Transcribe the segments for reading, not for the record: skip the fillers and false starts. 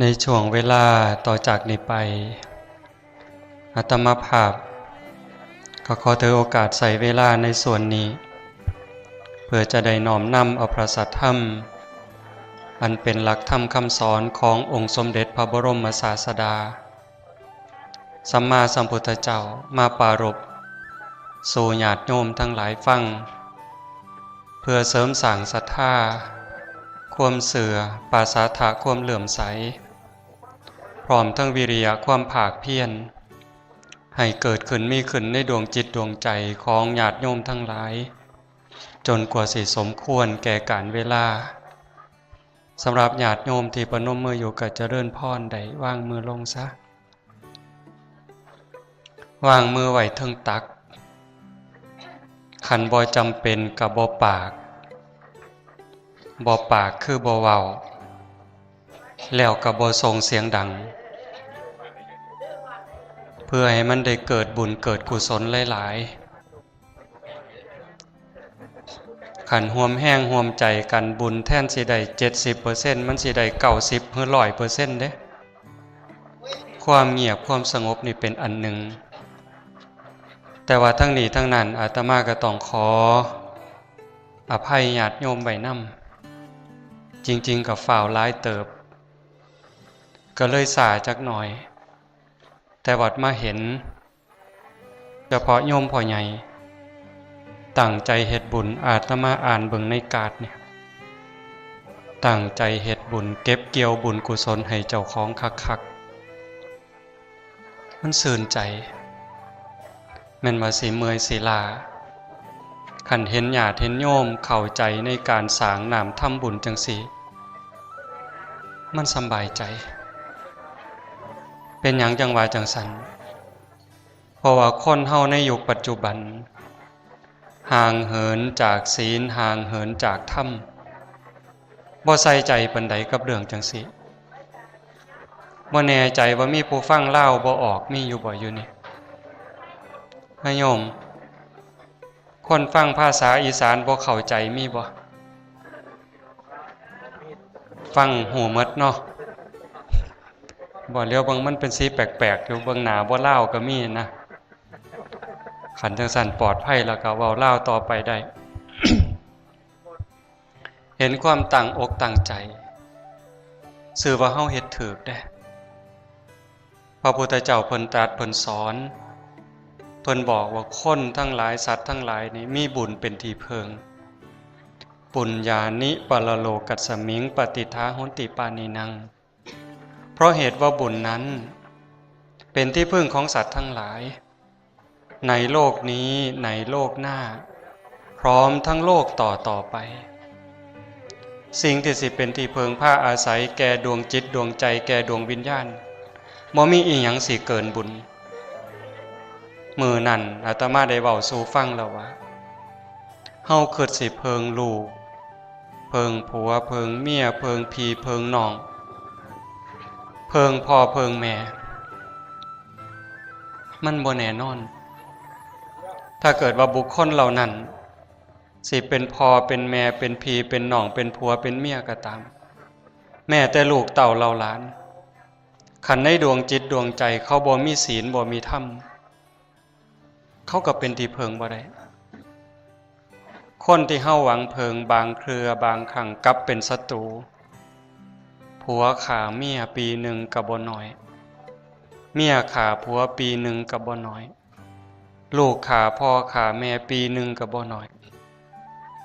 ในช่วงเวลาต่อจากนี้ไปอาตมาภาพก็ขอถือโอกาสใส่เวลาในส่วนนี้เพื่อจะได้น้อมนำเอาพระสัทธรรมอันเป็นหลักธรรมคำสอนขององค์สมเด็จพระบรมศาสดาสัมมาสัมพุทธเจ้ามาปรารภสู่ญาติโยมทั้งหลายฟังเพื่อเสริมสร้างศรัทธาความเสื่อปาสาทะความเหลื่อมใสพร้อมทั้งวิริยะความภาคเพียรให้เกิดขึ้นมีขึ้นในดวงจิตดวงใจของญาติโยมทั้งหลายจนกว่าสิสมควรแก่กาลเวลาสำหรับญาติโยมที่ประนมมืออยู่ก็เจริญพรได้วางมือลงซะวางมือไว้เทิงตักขันบ่จำเป็นกับบ่ปากคือบ่เว้าแล้วกับบ่ส่งเสียงดังเพื่อให้มันได้เกิดบุญเกิดกุศลหลายๆขันห่วมแห้งห่วมใจกันบุญแท่นสิได้ 70% มันสิได้90หรือ 100% เด้ความเงียบความสงบนี่เป็นอันหนึ่งแต่ว่าทั้งนี้ทั้งนั้นอาตมาก็ต้องขออภัยญาติโยมไว้นำจริงๆกับฝ่าวหลายเติบก็เลยสาจักหน่อยแต่วัดมาเห็นเฉพาะโยมพ่อใหญ่ตั้งใจเฮ็ดบุญอาตมาอ่านเบิ่งในกาดเนี่ยตั้งใจเฮ็ดบุญเก็บเกี่ยวบุญกุศลให้เจ้าของคักๆมันซื่นใจแม่นว่าสิเมื่อยสิลาคันเห็นญาติเห็นโยมเข้าใจในการสร้างน้ำทำบุญจังซี่มันสำบายใจเป็นหยังจังว่าจังสันเพราะว่าคนเฮาในยุคปัจจุบันห่างเหินจากศีลห่างเหินจากธรรมบ่ใส่ใจปานใดกับเรื่องจังซี่บ่แน่ใจว่ามีผู้ฟังลาวบ่ออกมีอยู่บ่อยู่นี่โยมคนฟังภาษาอีสานบ่เข้าใจมีบ่ฟังหูหมดเนาะบ่เลี้ยวบางมันเป็นสีแปลกๆอยู่เบิ่งหน้าบ่ลาวก็มีนะขันจังสั่นปลอดภัยแล้วก็เว้าลาวต่อไปได้ เห็นความตั้งอกตั้งใจสื่อว่าเฮาเฮ็ดถูกเด้พระพุทธเจ้าเพิ่นตรัสเพิ่นสอนเพิ่นบอกว่าคนทั้งหลายสัตว์ทั้งหลายนี่มีบุญเป็นที่เพิงปุญญานิปะละโลกัสสมิงปฏิทาโหนติปานินังเพราะเหตุว่าบุญนั้นเป็นที่พึ่งของสัตว์ทั้งหลายในโลกนี้ในโลกหน้าพร้อมทั้งโลกต่อไปสิ่งที่สิเป็นที่พึ่งพาอาศัยแก่ดวงจิตดวงใจแก่ดวงวิญญาณบ่มีอีหยังสิเกินบุญมื้อนั้นอาตมาได้เว้าสู่ฟังแล้วว่าเฮาคิดสิเพิงลูกเพิงผัวเพิงเมียเพิงพี่เพิงน้องเพิงพ่อเพิงแม่มันบ่แน่นอนถ้าเกิดว่าบุคคลเหล่านั้นสิเป็นพ่อเป็นแม่เป็นพี่เป็นน้องเป็นผัวเป็นเมียก็ตามแม่แต่ลูกเต่าเหล่าหลานขันในดวงจิตดวงใจเขาบ่มีศีลบ่มีธรรมเขาก็เป็นที่เพิงบ่ได้คนที่เฮาหวังเพิงบางเครือบางครั้งกลับเป็นศัตรูผัวฆ่าเมียปีหนึ่งก็บ่น้อยเมียฆ่าผัวปีหนึ่งก็บ่น้อยลูกฆ่าพ่อฆ่าแม่ปีหนึ่งก็บ่น้อย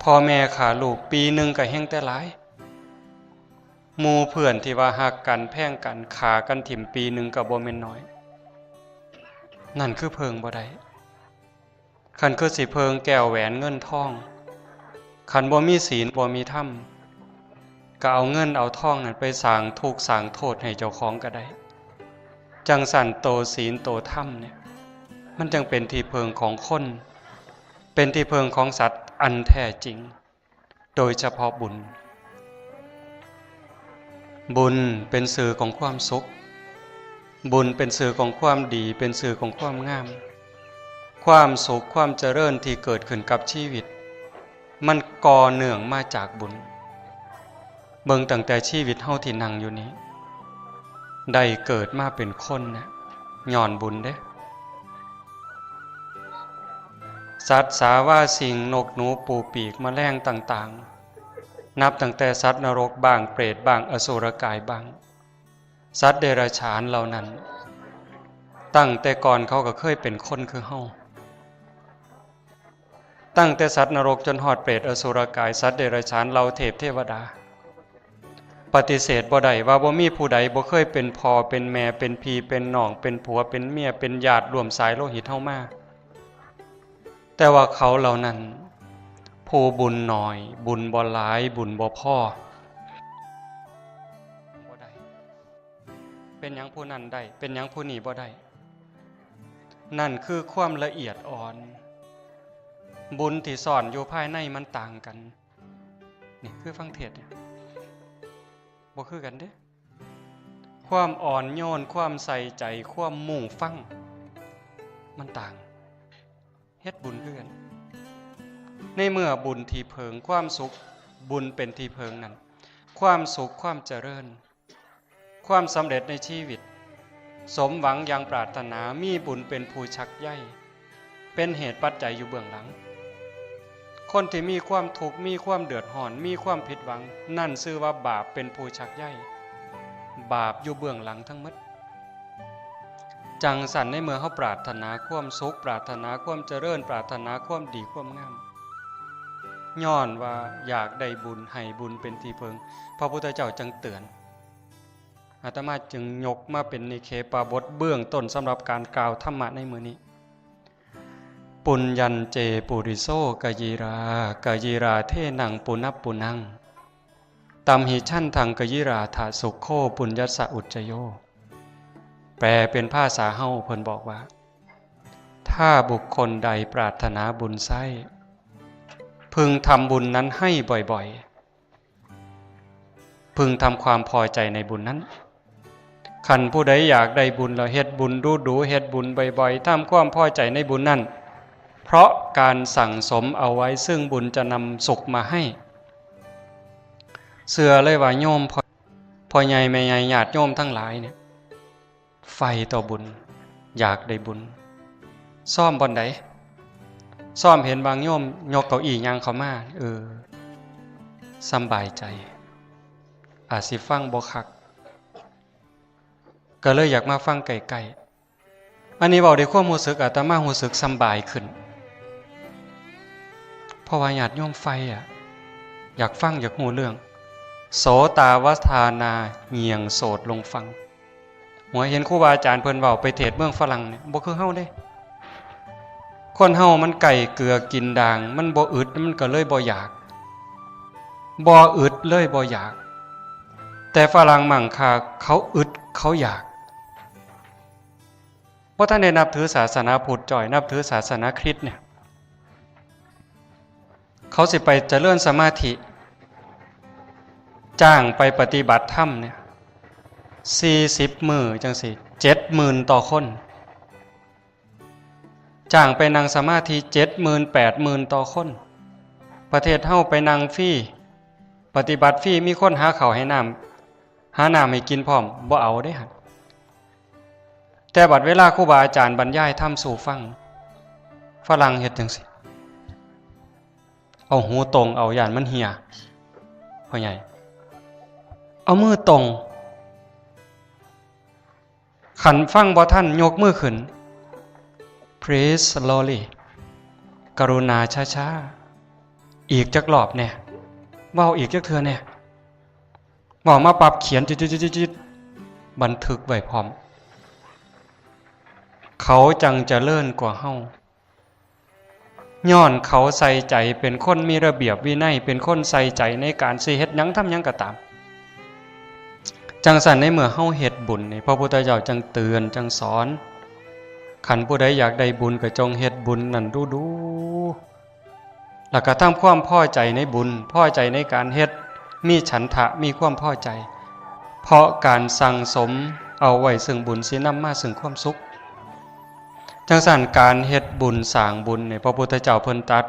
พ่อแม่ฆ่าลูกปีหนึ่งก็แฮงแต่หลายหมู่เพื่อนที่ว่าฮักกันแพ่งกันฆ่ากันถิ่มปีหนึ่งก็บ่แม่นน้อยนั่นคือเพิงบ่ได้คันคือสิเพิงแก้วแหวนเงินทองคันบ่มีศีลบ่มีธรรมก็เอาเงินเอาทองนั้นไปสร้างทุกข์สร้างโทษให้เจ้าของก็ได้จังสั่นโตศีลโตธรรมเนี่ยมันจึงเป็นที่เพิงของคนเป็นที่เพิงของสัตว์อันแท้จริงโดยเฉพาะบุญบุญเป็นสื่อของความสุขบุญเป็นสื่อของความดีเป็นสื่อของความงามความสุขความเจริญที่เกิดขึ้นกับชีวิตมันก่อเนื่องมาจากบุญเบิ่งตั้งแต่ชีวิตเฮาที่นั่งอยู่นี้ ได้เกิดมาเป็นคนนะย้อนบุญเด้สัตว์สาว่าสิ่งนกหนูปูปีกแมลงต่างๆนับตั้งแต่สัตว์นรกบ้างเปรตบ้างอสุรกายบ้างสัตว์เดรัจฉานเหล่านั้นตั้งแต่ก่อนเขาก็เคยเป็นคนคือเฮาตั้งแต่สัตว์นรกจนหอดเปรตอสุรกายสัตว์เดรัจฉานเราเทพเทวดาปฏิเสธบ่ได้ว่าบ่มีผู้ใดบ่เคยเป็นพ่อเป็นแม่เป็นพี่เป็นน้องเป็นผัวเป็นเมียเป็นญาติร่วมสายโลหิตเฮามาแต่ว่าเขาเหล่านั้นผู้บุญน้อยบุญบ่หลายบุญบ่พอบ่ได้เป็นหยังผู้นั้นได้เป็นหยังผู้นี้บ่ได้นั่นคือความละเอียดอ่อนบุญที่ซ่อนอยู่ภายในมันต่างกันนี่คือฟังเทศน์เนี่ยบ่คือกันเด้ความอ่อนโยนความใส่ใจความมุ่งฟังมันต่างเฮ็ดบุญคือกันในเมื่อบุญที่เพิงความสุขบุญเป็นที่เพิงนั้นความสุขความเจริญความสำเร็จในชีวิตสมหวังอย่างปรารถนามีบุญเป็นผู้ชักใยเป็นเหตุปัจจัยอยู่เบื้องหลังคนที่มีความทุกข์มีความเดือดร้อนมีความผิดหวังนั่นชื่อว่าบาปเป็นผู้ชักใยบาปอยู่เบื้องหลังทั้งหมดจังสันในเมื่อเขาปรารถนาความสุขปรารถนาความเจริญปรารถนาความดีความงามย้อนว่าอยากได้บุญให้บุญเป็นที่เพิงพระพุทธเจ้าจึงเตือนอาตมาจึงยกมาเป็นนิเคปบทเบื้องต้นสำหรับการกล่าวธรรมะในมื้อนี้ปุญญัญเจปุริโสกยีรากยีราเทนังปุณัปปุนังตัมหิชันทังกยิราถาสุขโคปุญญัสสะอุจจโยแปลเป็นภาษาเฮาเพิ่นบอกว่าถ้าบุคคลใดปรารถนาบุญไส้พึงทำบุญนั้นให้บ่อยๆพึงทำความพอใจในบุญนั้นขันผู้ใดอยากได้บุญแล้วเฮ็ดบุญดูเฮ็ดบุญบ่อยๆทำความพอใจในบุญนั้นเพราะการสั่งสมเอาไว้ซึ่งบุญจะนำสุขมาให้เสือเลยว่าโยมพ่อใหญ่แม่ใหญ่ญาติโยมทั้งหลายเนี่ยไฟต่อบุญอยากได้บุญซ่อมบ่อนใดซ่อมเห็นบางโยมยกเก้าอี้ย่างเข้ามาสำบายใจอาจสิฟังบ่คักก็เลยอยากมาฟังไกลๆอันนี้เว้าด้วยความรู้สึกอาตมารู้สึกสำบายขึ้นเพราะว่าญาติโยมไฟอยากฟังอยากรู้เรื่องโสตาวทานาเหี่ยงโสดลงฟังหัวเห็นครูบาอาจารย์เพิ่นเว้าไปเทศน์เมืองฝรั่งเนี่ยบ่คือเฮาเด้คนเฮามันไก่เกลือกินด่างมันบ่อึดมันก็เลยบ่อยากบ่อึดเลยบ่อยากแต่ฝรั่งมั่งค่าเขาอึดเขาอยากเพราะท่านได้นับถือศาสนาพุทธจ่อยนับถือศาสนาคริสต์เนี่ยเขาสิไปเจริญสมาธิจ้างไปปฏิบัติธรรมเนี่ย40 มื้อจังสิ70,000ต่อคนจ้างไปนั่งสมาธิ70,000 80,000ต่อคนประเทศเฮาไปนั่งฟรีปฏิบัติฟรีมีคนหาข้าวให้น้ำให้กินพร้อมบ่เอาเด้ฮะแต่บัดเวลาครูบาอาจารย์บรรยายธรรมสู่ฟังฝรั่งเฮ็ดจังซี่เอาหูตรงเอาย่านมันเหี่ยพ่อใหญ่เอามือตรงขันฟังบ่ท่านยกมือขึ้น Praise slowly กรุณาช้าๆอีกจักรอบเนี่ยเว้าอีกจักเทื่อเนี่ยเว้ามาปรับเขียนจิดๆบันทึกไว้พร้อมเขาจังจะเลิ่นกว่าเฮาย้อนเขาใส่ใจเป็นคนมีระเบียบวินัยเป็นคนใส่ใจในการสิเฮ็ดหยังทำหยังก็ตามจังสันในเมื่อเฮาเฮ็ดบุญนี่พระพุทธเจ้าจังเตือนจังสอนขันผู้ใดอยากได้บุญก็จงเฮ็ดบุญนั่นดูๆแล้วก็ทำความพอใจในบุญพอใจในการเฮ็ดมีฉันทะมีความพอใจเพราะการสั่งสมเอาไว้ซึ่งบุญสินำมาซึ่งความสุขจังสันการเฮ็ดบุญสร้างบุญนี่พระพุทธเจ้าเพิ่นตรัส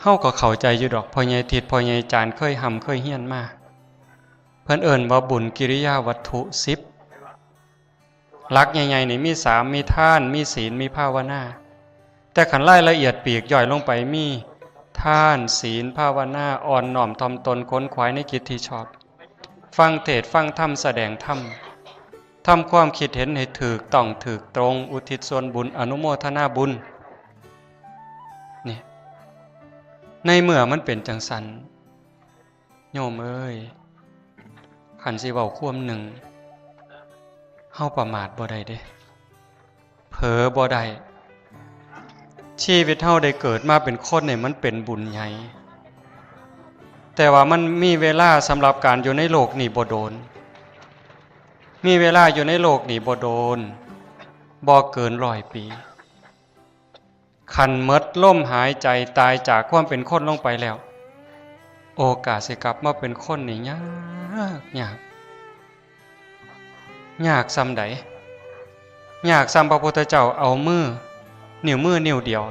เฮาก็เข้าใจอยู่ดอกพ่อใหญ่ทิศพ่อใหญ่จานเคยเคยเฮียนมา เพิ่นเอิ้นว่าบุญกิริยาวัตถุ10หลักใหญ่ๆนี่มี3มีทานมีศีลมีภาวนาแต่ขันรายละเอียดปีกย่อยลงไปมีทานศีลภาวนาอ่อนน้อมถ่อมตนค้นขวายในกิจที่ชอบฟังเทศน์ฟังธรรมแสดงธรรมทำความคิดเห็นให้ถูกต้องถูกตรงอุทิศส่วนบุญอนุโมทนาบุญนี่ในเมื่อมันเป็นจังสันโยมเอ้ยขันสิเว้าความหนึ่งเฮาประมาทบ่ได้เด้เผลอบ่ได้ชีวิตเฮาได้เกิดมาเป็นคนเนี่ยมันเป็นบุญใหญ่แต่ว่ามันมีเวลาสำหรับการอยู่ในโลกนี้บ่โดนมีเวลาอยู่ในโลกนี้บ่โดนบ่เกิน100 ปีคันหมดลมหายใจตายจากความเป็นคนลงไปแล้วโอกาสสิกลับมาเป็นคนนี่ยากซ้ำใดยากซ้ำพระพุทธเจ้าเอานิ้วมือนิ้วเดียว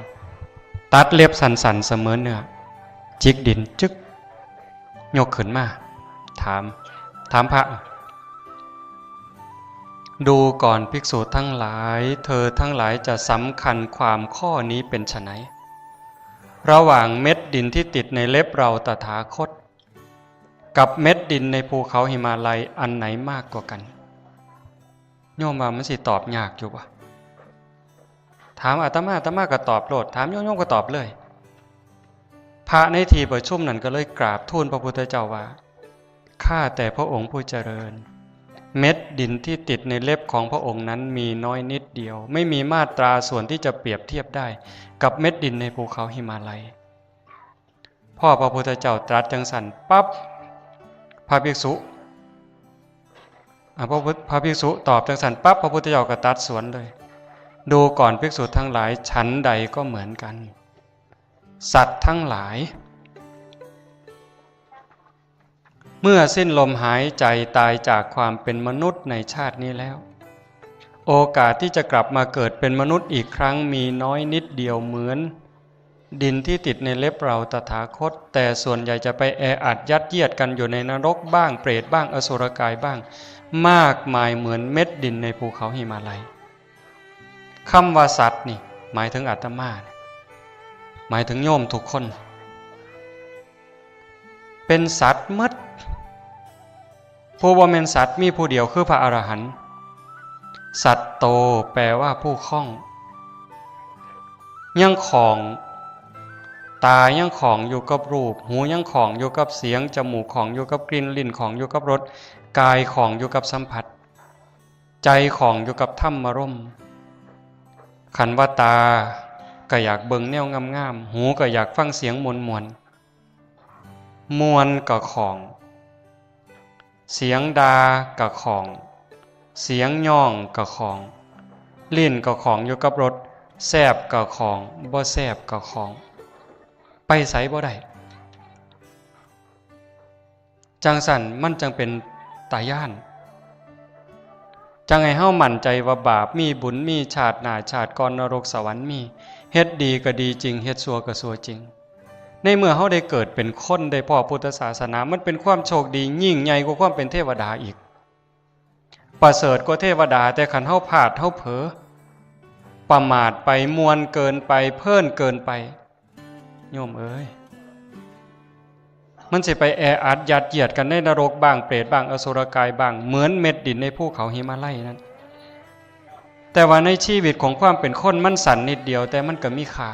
ตัดเล็บสันๆเสมอเนื้อจิกดินจึกยกขึ้นมาถามพระดูก่อนภิกษุทั้งหลายเธอทั้งหลายจะสำคัญความข้อนี้เป็นไฉนระหว่างเม็ดดินที่ติดในเล็บเราตถาคตกับเม็ดดินในภูเขาหิมาลัยอันไหนมากกว่ากันโยมว่ามันสิตอบยากอยู่ปะถามอาตมาก็ตอบโลดถามโยมก็ตอบเลยพระในที่ประชุมนั้นก็เลยกราบทูลพระพุทธเจ้าว่าข้าแต่พระองค์ผู้เจริญเม็ดดินที่ติดในเล็บของพระองค์นั้นมีน้อยนิดเดียวไม่มีมาตราส่วนที่จะเปรียบเทียบได้กับเม็ดดินในภูเขาหิมาลัยพ่อพระพุทธเจ้าตรัสจังสันปั๊บพระภิกษุตอบจังสันปั๊บพระพุทธเจ้าก็ตรัสสวนเลยดูก่อนภิกษุทั้งหลายฉันใดก็เหมือนกันสัตว์ทั้งหลายเมื่อสิ้นลมหายใจตายจากความเป็นมนุษย์ในชาตินี้แล้วโอกาสที่จะกลับมาเกิดเป็นมนุษย์อีกครั้งมีน้อยนิดเดียวเหมือนดินที่ติดในเล็บเราตถาคตแต่ส่วนใหญ่จะไปแออัดยัดเยียดกันอยู่ในนรกบ้างเปรตบ้างอสุรกายบ้างมากมายเหมือนเม็ดดินในภูเขาหิมาลัยคำว่าสัตว์นี่หมายถึงอาตมาหมายถึงโยมทุกคนเป็นสัตว์หมดผู้บ่แม่นสัตว์มีผู้เดียวคือพระอรหันต์สัตว์โตแปลว่าผู้คล่องยังของตายังของอยู่กับรูปหูยังของอยู่กับเสียงจมูกของอยู่กับกลิ่นลิ้นของอยู่กับรสกายของอยู่กับสัมผัสใจของอยู่กับธรรมารมณ์ขันว่าตาก็อยากเบิ่งแนวงามๆหูก็อยากฟังเสียงมวลก็ของเสียงดาก็ของเสียงย่องก็ของลิ้นก็ของอยู่กับรสแซ่บก็ของบ่แซ่บก็ของไปไสบ่ได้จังสั่นมันจังเป็นตาย่านจังให้เฮามั่นใจว่าบาปมีบุญมีชาติหน้าชาติก่อนนรกสวรรค์มีเฮ็ดดีก็ดีจริงเฮ็ดชั่วก็ชั่วจริงในเมื่อเฮาได้เกิดเป็นคนได้พ้อพุทธศาสนามันเป็นความโชคดียิ่งใหญ่กว่าความเป็นเทวดาอีกประเสริฐกว่าเทวดาแต่คันเฮาพลาดเฮาเผลอประมาทไปมวนเกินไปเพิ่นเกินไปโยมเอ้ยมันสิไปแออัดยัดเยียดกันในนรกบ้างเปรตบ้างอสุรกายบ้างเหมือนเม็ดดินในภูเขาหิมาลัยนั้นแต่ว่าในชีวิตของความเป็นคนมันสั่นนิดเดียวแต่มันก็มีค่า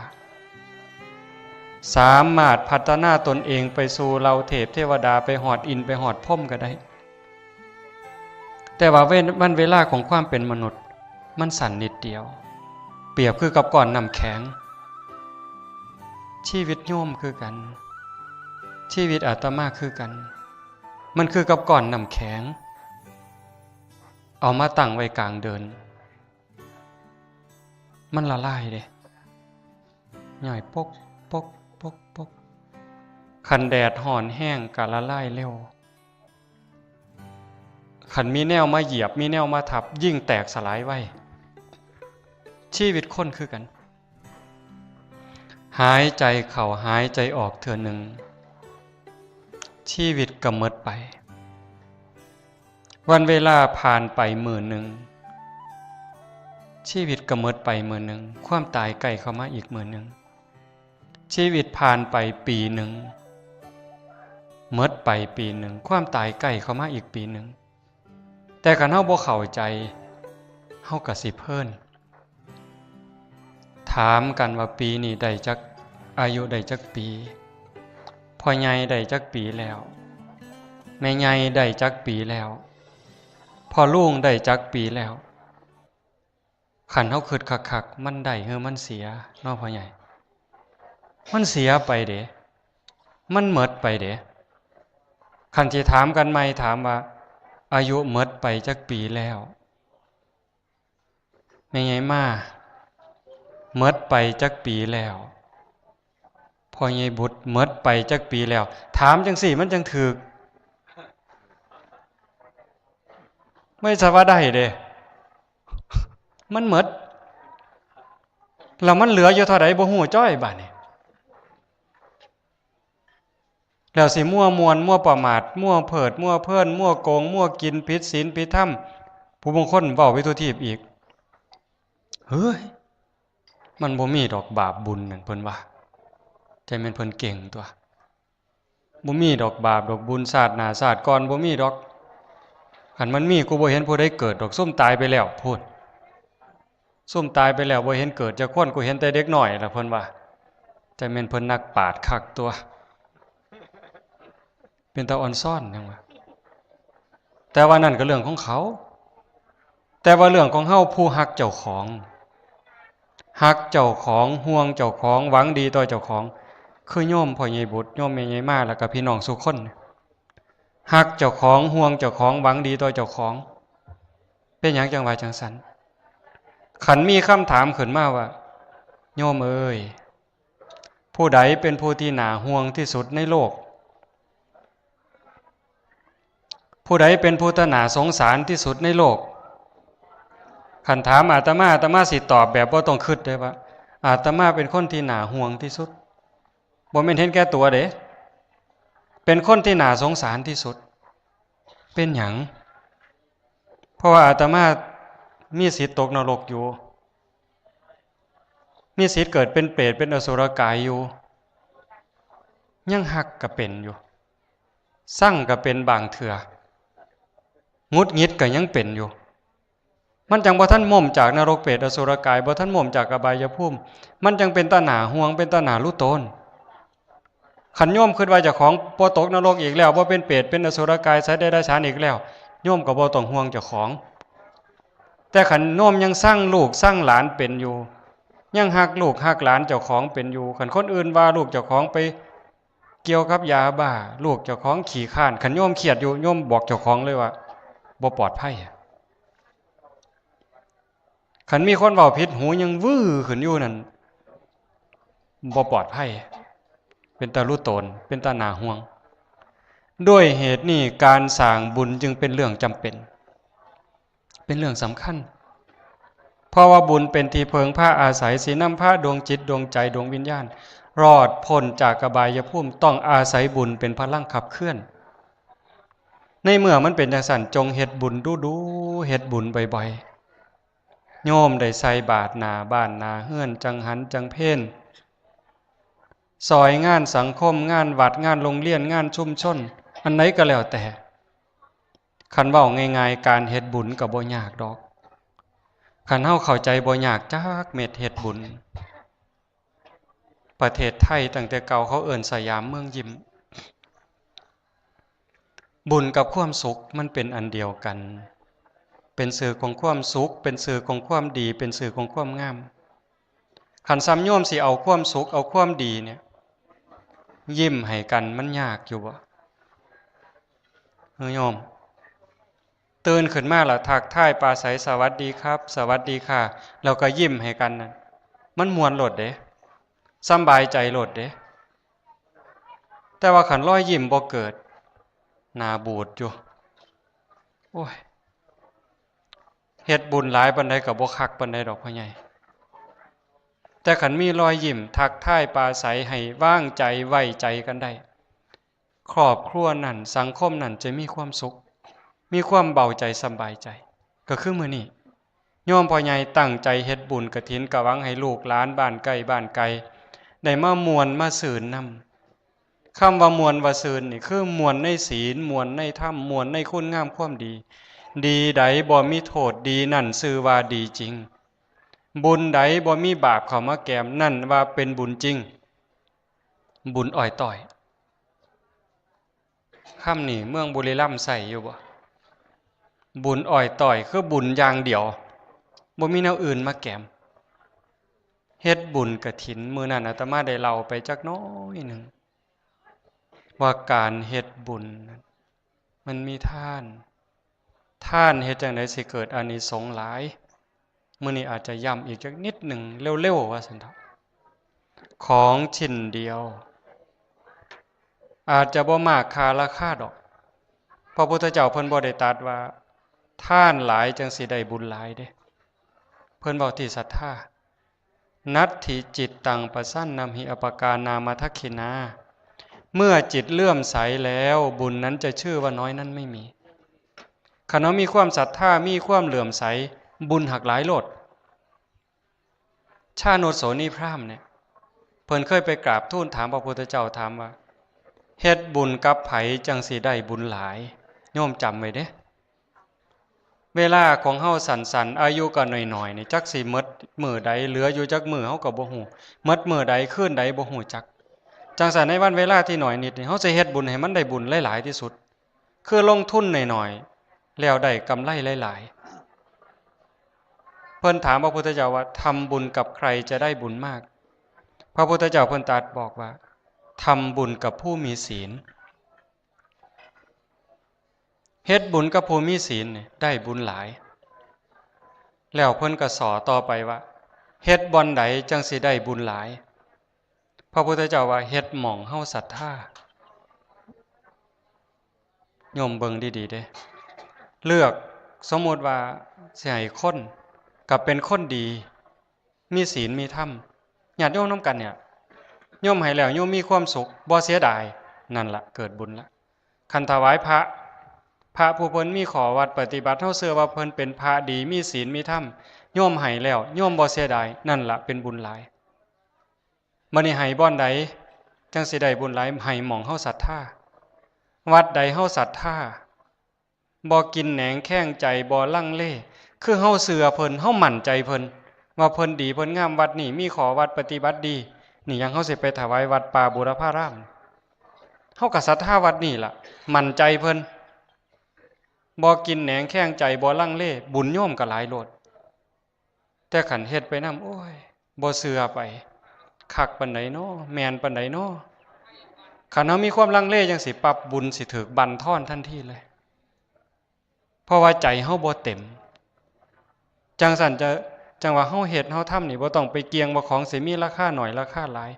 สามารถพัฒนาตนเองไปสู่เราเทพเทวดาไปหอดอินไปหอดพรหมก็ได้แต่ว่าวันเวลาของความเป็นมนุษย์มันสั่นนิดเดียวเปรียบคือกับก้อนน้ำแข็งชีวิตโยมคือกันชีวิตอาตมาคือกันมันคือกับก้อนน้ำแข็งเอามาตั้งไว้กลางเดินมันละลายเด้ย่อยปกคันแดดห่อนแห้งกะละลายเร็วคันมีแนวมาเหยียบมีแนวมาทับยิ่งแตกสลายไว้ชีวิตคนคือกันหายใจเข้าหายใจออกเทื่อหนึ่งชีวิตก็หมดไป วันเวลาผ่านไปมื้อนึงชีวิตก็หมดไปมื้อนึงความตายใกล้เข้ามาอีกมื้อนึงชีวิตผ่านไปปีนึงหมดไปปีนึงความตายใกล้เข้ามาอีกปีนึงแต่คันเฮาบ่เข้าใจเฮาก็สิเพิ่นถามกันว่าปีนี้ได้จักอายุได้จักปีพ่อใหญ่ได้จักปีแล้วแม่ใหญ่ได้จักปีแล้วพ่อลุงได้จักปีแล้วคันเฮาคิดคักๆมันได้หรือมันเสียเนาะพ่อใหญ่มันเสียไปเด้มันหมดไปเด้คันสิถามกันใหม่ถามว่าอายุหมดไปจักปีแล้วแม่ใหญ่มาหมดไปจักปีแล้วพ่อใหญ่บุตรหมดไปจักปีแล้วถามจังสี่มันจังถูกไม่ใช่ว่าได้เด้มันหมดแล้วมันเหลืออยู่เท่าใดบ่ฮู้จ้อยบัดนี้แล้วสิมั่วมวนมั่วประมาทมั่วเพิดมั่วเพิ่นมั่วโกงมั่วกินผิดศีลผิดธรรมผู้บางคนเว้าไปทั่วทีบอีกเฮ้ยมันบ่มีดอกบาปบุญนั่นเพิ่นว่าใจแม่นเพิ่นเก่งตัวบ่มีดอกบาปดอกบุญชาติหน้าชาติก่อนบ่มีดอกคันมันมีกูบ่เห็นผู้ใดเกิดดอกซุ่มตายไปแล้วพูดซุ่มตายไปแล้วบ่เห็นเกิดจักคนกูเห็นแต่เด็กน้อยล่ะเพิ่นว่าใจแม่นเพิ่นนักปราชญ์คักตัวเป็นตาอ่อนซ่อนจังว่าแต่ว่านั่นก็เรื่องของเขาแต่ว่าเรื่องของเฮาผู้ฮักเจ้าของฮักเจ้าของห่วงเจ้าของหวังดีต่อเจ้าของคือโยมพ่อใหญ่บุตรโยมแม่ใหญ่มาแล้วก็พี่น้องทุกคนฮักเจ้าของห่วงเจ้าของหวังดีต่อเจ้าของเป็นหยังจังว่าจังซั่นขันมีคำถามขึ้นมาว่าโยมเอ้ยผู้ใดเป็นผู้ที่น่าห่วงที่สุดในโลกผู้ใดเป็นผู้ที่น่าสงสารที่สุดในโลกขันถามอาตมาสิตอบแบบบ่ต้องคิดเลยว่าอาตมาเป็นคนที่น่าห่วงที่สุดบ่แม่นเห็นแก่ตัวเด้เป็นคนที่น่าสงสารที่สุดเป็นหยังเพราะว่าอาตมามีสิทธิ์ตกนรกอยู่มีสิทธิ์เกิดเป็นเปรตเป็นอสุรกายอยู่ยังหักก็เป็นอยู่สั่งก็เป็นบางเถื่องุดงิดก็ยังเป็นอยู่มันจังบ่ทันม่มจากนรกเปรตอสุรกายบ่ทันม่มจากอบายภูมิมันจังเป็นตาหนาห่วงเป็นตาหนารู้ตนขันโยมคิดว่าเจ้าของบ่ตกนรกอีกแล้วบ่เป็นเปรตเป็นอสุรกายสัตว์เดรัจฉานอีกแล้วโยมก็บ่ต้องห่วงเจ้าของแต่ขันโยมยังสร้างลูกสร้างหลานเป็นอยู่ยังหักลูกหักหลานเจ้าของเป็นอยู่ขันคนอื่นว่าลูกเจ้าของไปเกี่ยวกับยาบ้าลูกเจ้าของขี้ข้านขันโยมเครียดอยู่โยมบอกเจ้าของเลยว่าบ่ปลอดภัยขันมีคนเว้าผิดหูยังวื้อขึ้นอยู่นั่นบ่ปลอดภัยเป็นตารู้ตนเป็นตาหนาห่วงด้วยเหตุนี้การสร้างบุญจึงเป็นเรื่องจำเป็นเป็นเรื่องสำคัญเพราะว่าบุญเป็นที่เพิงผ้าอาศัยสีน้ำผ้าดวงจิตดวงใจดวงวิญญาณรอดพ้นจากอบายภูมิต้องอาศัยบุญเป็นพลังขับเคลื่อนในเมื่อมันเป็นจังซั่นจงเฮ็ดบุญดูเฮ็ดบุญบ่อยๆโยมได้ใส่บาตรหน้าบ้านหน้าเฮือนจังหันจังเพ่นซอยงานสังคมงานวัดงานโรงเรียนงานชุมชนอันไหนก็แล้วแต่คันเว้าง่ายๆการเฮ็ดบุญก็บ่ยากดอกคันเฮาเข้าใจบ่ยากจักเม็ดเฮ็ดบุญประเทศไทยตั้งแต่เก่าเขาเอิ้นสยามเมืองยิ้มบุญกับความสุขมันเป็นอันเดียวกันเป็นสื่อของความสุขเป็นสื่อของความดีเป็นสื่อของความงามคันซ้ำโยมสิเอาความสุขเอาความดีเนี่ยยิ้มให้กันมันยากอยู่บ่โยมตื่นขึ้นมาแล้วทักทายปราศัยสวัสดีครับสวัสดีค่ะแล้วก็ยิ้มให้กันนั่นมันม่วนโลดเด้สำบายใจโลดเด้แต่ว่าขันรอยยิ้มบ่เกิดหน้าบูดอยู่โอ้ยเฮ็ดบุญหลายปานใดก็บ่คักปานใดดอกพ่อใหญ่แต่ขันมีรอยยิ้มทักทายปราศัยให้ว่างใจไว้ใจกันได้ครอบครัวนั่นสังคมนั่นจะมีความสุข มีความเบาใจสบายใจก็คือมื้อนี้โยมพ่อใหญ่ตั้งใจเฮ็ดบุญกฐินกะหวังให้ลูกหลานบ้านใกล้บ้านไกลได้มามวลมาสื่นนำคำว่ามวลว่าสื่นนี่คือมวลในศีลมวลในธรรมมวลในคุณงามความดีดีใดบ่มีโทษดีนั่นชื่อว่าดีจริงบุญใดบ่มีบาปเข้ามาแกมนั่นว่าเป็นบุญจริงบุญอ้อยต่อยคำนี้เมืองบุรีรัมย์ใส่อยู่บ่บุญอ้อยต่อยคือบุญอย่างเดียวบ่มีแนวอื่นมาแกมเฮ็ดบุญกฐินมื้อนั้นอาตมาได้เล่าไปจักน้อยหนึ่งว่าการเฮ็ดบุญมันมีท่านเฮ็ดจังได๋สิเกิดอานิสงส์หลายมื้อนี้อาจจะย้ำอีกจักนิดหนึ่งเร็วๆว่าซั่นเถาะของชิ้นเดียวอาจจะบ่มากค่าราคาดอกพระพุทธเจ้าเพิ่นบ่ได้ตรัสว่าท่านหลายจังสิได้บุญหลายเด้เพิ่นเว้าที่ศรัทธานัตถิจิตตังปสันนัมหิอปการนามทักขินาเมื่อจิตเลื่อมใสแล้วบุญนั้นจะชื่อว่าน้อยนั้นไม่มีขณะมีความศรัทธามีความเหลื่อมใสบุญหักหลายโลดชาโนโสนีพราหมณ์เนี่ยเพิ่นเคยไปกราบทูลถามพระพุทธเจ้าถามว่าเฮ็ดบุญกับไผจังสิได้บุญหลายโยมจำไว้เด้เวลาของเฮาสั้นๆอายุก็น้อยๆนี่จักสิหมดมื้อใดเหลืออยู่จักมื้อเฮาก็บ่ฮู้หมดมื้อใดคืนใดบ่ฮู้จักจังซั่นในวันเวลาที่น้อยนิดนี่เฮาสิเฮ็ดบุญให้มันได้บุญหลายๆที่สุดคือลงทุนน้อยๆแล้วได้กำไรหลายๆเพิ่นถามพระพุทธเจ้าว่าทำบุญกับใครจะได้บุญมากพระพุทธเจ้าเพิ่นตรัสบอกว่าทำบุญกับผู้มีศีลเฮ็ดบุญกับผู้มีศีลนี่ได้บุญหลายแล้วเพิ่นก็สอนต่อไปว่าเฮ็ดบ่อนใดจังสิได้บุญหลายพระพุทธเจ้าว่าเฮ็ดหม่องเฮาศรัทธาโยมเบิ่งดีๆเด้เลือกสมมุติว่าสิให้คนก็เป็นคนดีมีศีลมีธรรมญาติโยมนำกันเนี่ยโยมให้แล้วโยมมีความสุขบ่เสียดายนั่นล่ะเกิดบุญละคันถวายพระผู้เพิ่นมีขอวัดปฏิบัติเฮาเชื่อว่าเพิ่นเป็นพระดีมีศีลมีธรรมโยมให้แล้วโยมบ่เสียดายนั่นล่ะเป็นบุญหลายมื้อนี้ให้บ่อนใดจังสิได้บุญหลายให้หม่องเฮาศรัทธาวัดใดเฮาศรัทธาบ่กินแหนงแข้งใจบ่ลังเลคือเฮาเชื่อเพิ่นเฮามั่นใจเพิ่นว่าเพิ่นดีเพิ่นงามวัดนี้มีขอวัดปฏิบัติดีนี่ยังเฮาสิไปถวายวัดป่าบูรพารามเฮาก็ศรัทธาวัดนี้ล่ะมั่นใจเพิ่นบ่กินแหนงแข้งใจบ่ลังเลบุญโยมก็หลายโลดแต่ขันเฮ็ดไปนำโอ้ยบ่เชื่อไปคักปานใดน้อแม่นปานใดน้อคันเฮามีความลังเลจังสิปรับบุญสิถูกบั่นทอนทันทีเลยเพราะว่าใจเฮาบ่เต็มจังซั่นจังว่าเฮาเฮ็ดเฮาทำนี่บ่ต้องไปเกียงว่าของสิมีราคาน้อยราคาหลาย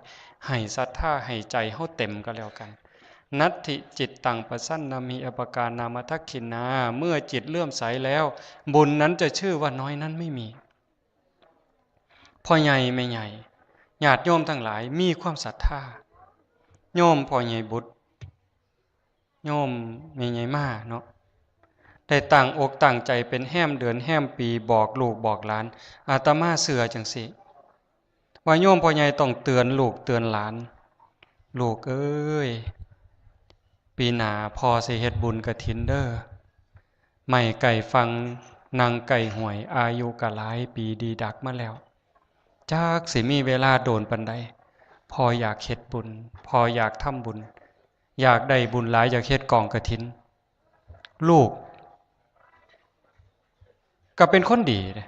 ให้ศรัทธาให้ใจเฮาเต็มก็แล้วกันนัตถิจิตตังปสันนามิอปการนามทักขินาเมื่อจิตเลื่อมใสแล้วบุญนั้นจะชื่อว่าน้อยนั้นไม่มีพ่อใหญ่แม่ใหญ่ญาติโยมทั้งหลายมีความศรัทธาโยมพ่อใหญ่บุตรโยมแม่ใหญ่มาเนาะได้ตั้งอกตั้งใจเป็นแห้มเดือนแห้มปีบอกลูกบอกหลานอาตมาเชื่อจังสิว่าโยมพ่อใหญ่ต้องเตือนลูกเตือนหลานลูกเอ้ยปีหน้าพอสิเฮ็ดบุญกฐินเด้อไม่ไก่ฟังนางไก่หวยอายุก็หลายปีดีดักมาแล้วจักสิมีเวลาโดนปานใดพออยากเฮ็ดบุญพออยากทำบุญอยากได้บุญหลายอยากเฮ็ดกองกฐินลูกก็เป็นคนดีเด้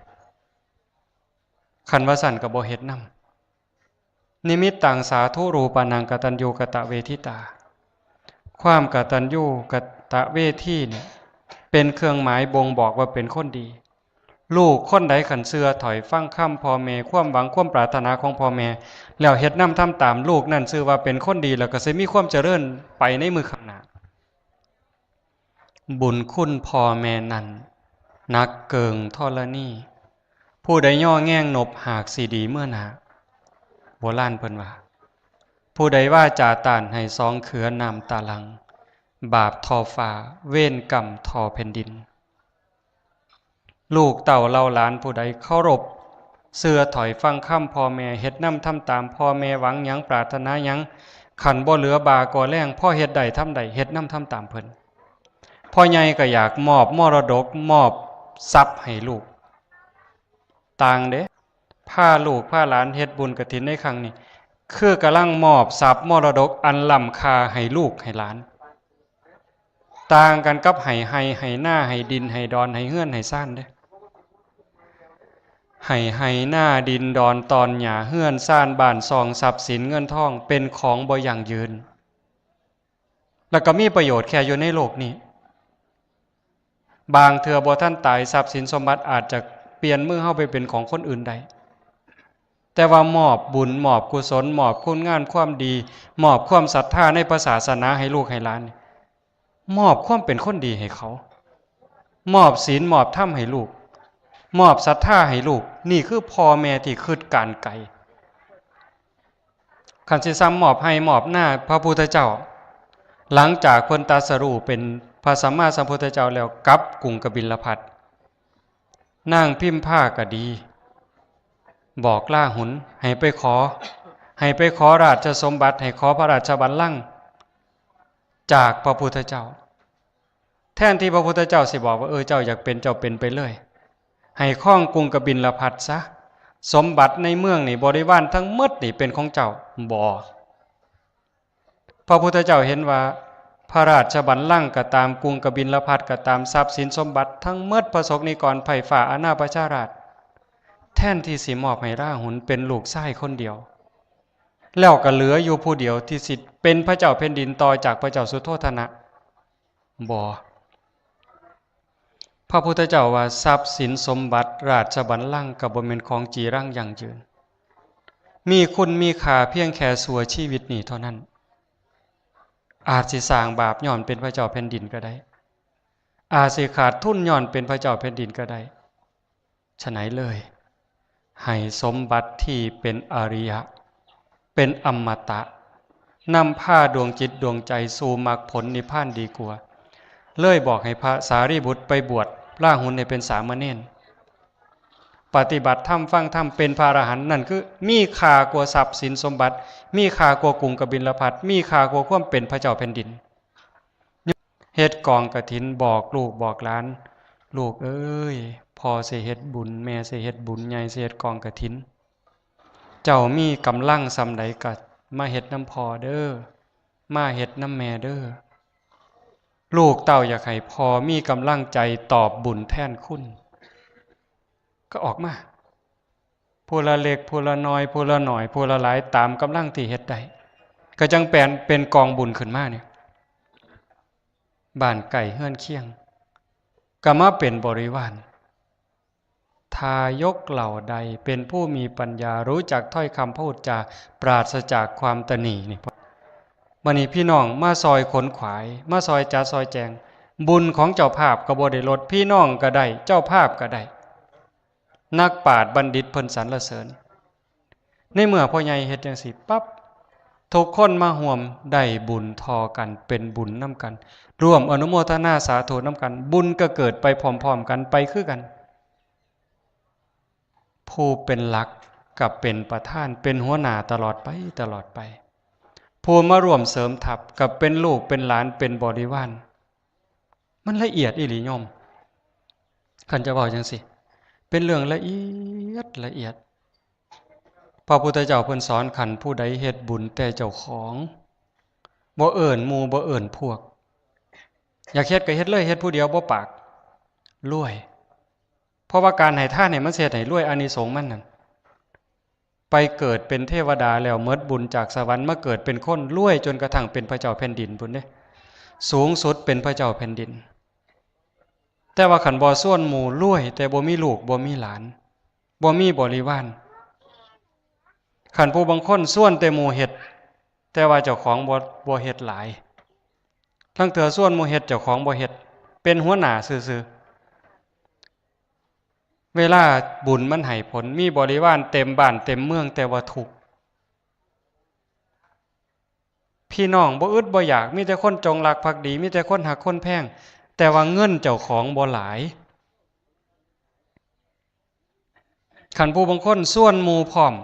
คันว่าสั่นก็บ่เฮ็ดนำนิมิตตังสาธุรูปานังกตัญญูกตเวทิตาความกตัญญูกตเวทีเนี่ยเป็นเครื่องหมายบ่งบอกว่าเป็นคนดีลูกคนใดขันเชื่อถอยฟังคำพ่อแม่ความหวังความปรารถนาของพ่อแม่แล้วเฮ็ดนำทำตามลูกนั่นชื่อว่าเป็นคนดีแล้วก็สิมีความเจริญไปในมือข้างหน้าบุญคุณพ่อแม่นั้นนักเกิงธรณีผู้ใดย่อแง่งนบหากสีดีเมื่อหนาโบราณเพิ่นว่าผู้ใดว่าจาตานให้ซองเขือน้ำตาลัง บาปทอฟ้าเวรกรรมทอแผ่นดินลูกเต่าเล่าหลานผู้ใดเคารพเสื่อถอยฟังคำพ่อแม่เฮ็ดนำทำตามพ่อแม่หวังหยังปรารถนาหยังขันบ่เหลือบาก่อแรงพ่อเฮ็ดใดทำใดเฮ็ดนำทำตามเพิ่นพ่อใหญ่ก็อยากมอบมรดกมอบทรัพย์ให้ลูกต่างเด้พาลูกพาหลานเฮ็ดบุญกฐินในครั้งนี้คือกำลังมอบทรัพย์มรดกอันล้ำค่าให้ลูกให้หลานต่างกันกับให้หน้าให้ดินให้ดอนให้เฮือนให้ซ่านเด้ให้หน้าดินดอนตอนหญ้าเฮือนซ่านบ้านซองทรัพย์สินเงินทองเป็นของบ่ยั่งยืนแล้วก็มีประโยชน์แค่อยู่ในโลกนี้บางเทื่อบ่ทันตายทรัพย์สินสมบัติอาจจะเปลี่ยนมือเฮาไปเป็นของคนอื่นได้แต่ว่ามอบบุญมอบกุศลมอบคุณงามความดีมอบความศรัทธาในศาสนาให้ลูกให้หลานมอบความเป็นคนดีให้เขามอบศีลมอบธรรมให้ลูกมอบศรัทธาให้ลูกนี่คือพ่อแม่ที่คิดการไกลคันสิซ้ำมอบให้มอบหน้าพระพุทธเจ้าหลังจากเพิ่นตรัสรู้เป็นพระสัมมาสัมพุทธเจ้าแล้วกลับกรุงกบิลพัสนางพิมพาก็ดีบอกล่าหุนให้ไปขอราชสมบัติให้ขอพระราชบัลลังก์จากพระพุทธเจ้าแทนที่พระพุทธเจ้าสิบอกว่าเจ้าอยากเป็นเจ้าเป็นไปเลยให้ครองกรุงกบิลพัสซะสมบัติในเมืองนี่บริวารทั้งหมดนี่เป็นของเจ้าบ่พระพุทธเจ้าเห็นว่าพระราชบัลลังก์ก็ตามกรุงกบิลพัสก็ตามทรัพย์สินสมบัติทั้งหมดพระสงฆ์นิกรไผ่ฝ่าอาณาประชาราชแทนที่สิมอบให้ราหุลเป็นลูกชายคนเดียวแล้วก็เหลืออยู่ผู้เดียวที่สิเป็นพระเจ้าแผ่นดินต่อจากพระเจ้าสุโธทนะบ่พระพุทธเจ้าว่าทรัพย์สินสมบัติราชบัลลังก์ก็บ่แม่นของจีรังยั่งยืนมีคุณมีค่าเพียงแค่ชั่วชีวิตนี้เท่านั้นอาจสิสร้างบาปย้อนเป็นพระเจ้าแผ่นดินก็ได้อาจสิขาดทุนย้อนเป็นพระเจ้าแผ่นดินก็ได้ฉะไหนเลยให้สมบัติที่เป็นอริยะเป็นอมตะนำพาดวงจิตดวงใจสู่มรรคผลนิพพานดีกว่าเลยบอกให้พระสารีบุตรไปบวชล่าหุนให้เป็นสามเณรปฏิบัติธรรมฟังธรรมเป็นพระอรหันต์นั่นคือมีค่ากว่าทรัพย์สินสมบัติมีค่ากว่ากรุงกบิลพัสมีค่ากว่าความเป็นพระเจ้าแผ่นดินเฮ็ดกองกฐินบอกลูกบอกหลานลูกเอ้ยพ่อสิเฮ็ดบุญแม่สิเฮ็ดบุญใหญ่สิเฮ็ดกองกฐินเจ้ามีกำลังส่ำใดก็มาเฮ็ดน้ำพ่อเด้อมาเฮ็ดน้ำแม่เด้อลูกเต้าอยากให้พ่อมีกำลังใจตอบบุญแทนคุณก็ออกมาผู้ละเล็กผู้ละน้อยผู้ละหน่อยผู้ละหลายตามกำลังที่เฮ็ดได้ก็จังเป็นกองบุญขึ้นมาเนี่ยบ้านไก่เฮือนเคียงก็มาเป็นบริวารทายกเหล่าใดเป็นผู้มีปัญญารู้จักถ้อยคำพูดจาปราศจากความตนีนี่วันนี้พี่น้องมาซอยขนขวายมาซอยจ่าซอยแจงบุญของเจ้าภาพก็บ่ได้ลดพี่น้องก็ได้เจ้าภาพก็ได้นักปราชญ์บัณฑิตเพิ่นสรรเสริญในเมื่อพ่อใหญ่เฮ็ดจังซี่ปั๊บทุกคนมาร่วมได้บุญทอกันเป็นบุญนำกันร่วมอนุโมทนาสาธุนำกันบุญก็เกิดไปพร้อมๆกันไปคือกันผู้เป็นหลักกับเป็นประธานเป็นหัวหน้าตลอดไปผู้มาร่วมเสริมทัพกับเป็นลูกเป็นหลานเป็นบริวารมันละเอียดอีหลีโยมคันจะบอกจังสิเป็นเรื่องละเอียดพระพุทธเจ้าเพิ่นสอนขันผู้ใดเฮ็ดบุญแต่เจ้าของบ่เอิ้นหมู่บ่เอิ้นพวกอยากเฮ็ดก็เฮ็ดเลยเฮ็ดผู้เดียวบ่ปากรวยเพราะว่าการให้ทานเนี่ยมันเสียให้รวยอานิสงส์มันนั่นไปเกิดเป็นเทวดาแล้วเมิดบุญจากสวรรค์มาเกิดเป็นคนรวยจนกระทั่งเป็นพระเจ้าแผ่นดินพุ่นเด้สูงสุดเป็นพระเจ้าแผ่นดินแต่ว่าขันบ่ส่วนหมู่รวยแต่บ่มีลูกบ่มีหลานบ่มีบริวารขันผู้บางคนส่วนแต่หมู่เฮ็ดแต่ว่าเจ้าของบ่เฮ็ดหลายทั้งเถื่อส่วนหมู่เฮ็ดเจ้าของบ่เฮ็ดเป็นหัวหน้าซื่อเวลาบุญมันให้ผลมีบริวารเต็มบ้านเต็มเมืองแต่ว่าทุกข์ พี่น้องบ่อึดบ่อยากมีแต่คนจงรักภักดีมีแต่คนหักคนแพงแต่ว่าเงินเจ้าของบ่หลายขันผู้บางคนส่วนหมู่พร้อม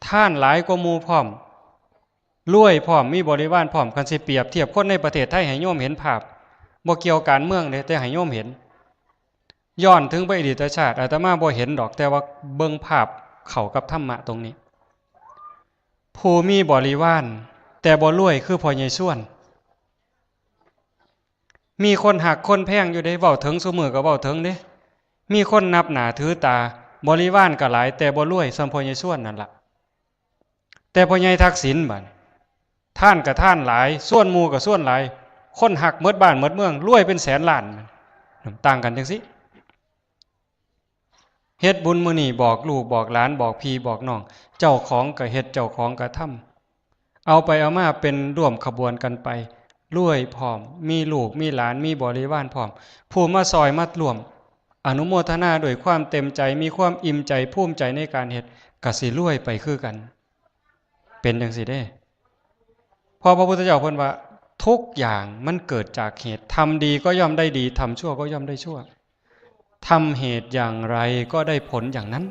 ท่านหลายกว่าหมู่พร้อมรวยพร้อมมีบริวารพร้อมคันสิเปรียบเทียบคนในประเทศไทยให้โยมเห็นภาพบ่เกี่ยวการเมืองเด้แต่ให้โยมเห็นย้อนถึงไปอดีตชาติอาตมาบ่เห็นดอกแต่ว่าเบิ่งภาพเข้ากับธรรมะตรงนี้ผู้มีบริวารแต่บ่รวยคือพ่อใหญ่ส่วนมีคนหักคนแพงอยู่ได้เว้าถึงซุมื้อก็เว้าถึงเด้มีคนนับหน้าถือตาบริวารก็หลายแต่บ่รวยส่ำพ่อใหญ่ส่วนนั่นล่ะแต่พ่อใหญ่ทักษิณบัดท่านก็ท่านหลายส่วนหมู่ก็ส่วนหลายคนหักหมดบ้านหมดเมืองรวยเป็นแสนล้านต่างกันจังซี่เฮ็ดบุญมื้อนี้บอกลูกบอกหลานบอกพี่บอกน้องเจ้าของก็เฮ็ดเจ้าของก็ทำเอาไปเอามาเป็นร่วมขบวนกันไปรวยพร้อมมีลูกมีหลานมีบริวารพร้อมผู้มาซอยมาร่วมอนุโมทนาด้วยความเต็มใจมีความอิ่มใจภูมิใจในการเฮ็ดก็สิรวยไปคือกันเป็นจังซี่เด้พอพระพุทธเจ้าเพิ่นว่าทุกอย่างมันเกิดจากเหตุทำดีก็ย่อมได้ดีทำชั่วก็ย่อมได้ชั่วทำเหตุอย่างไรก็ได้ผลอย่างนั้น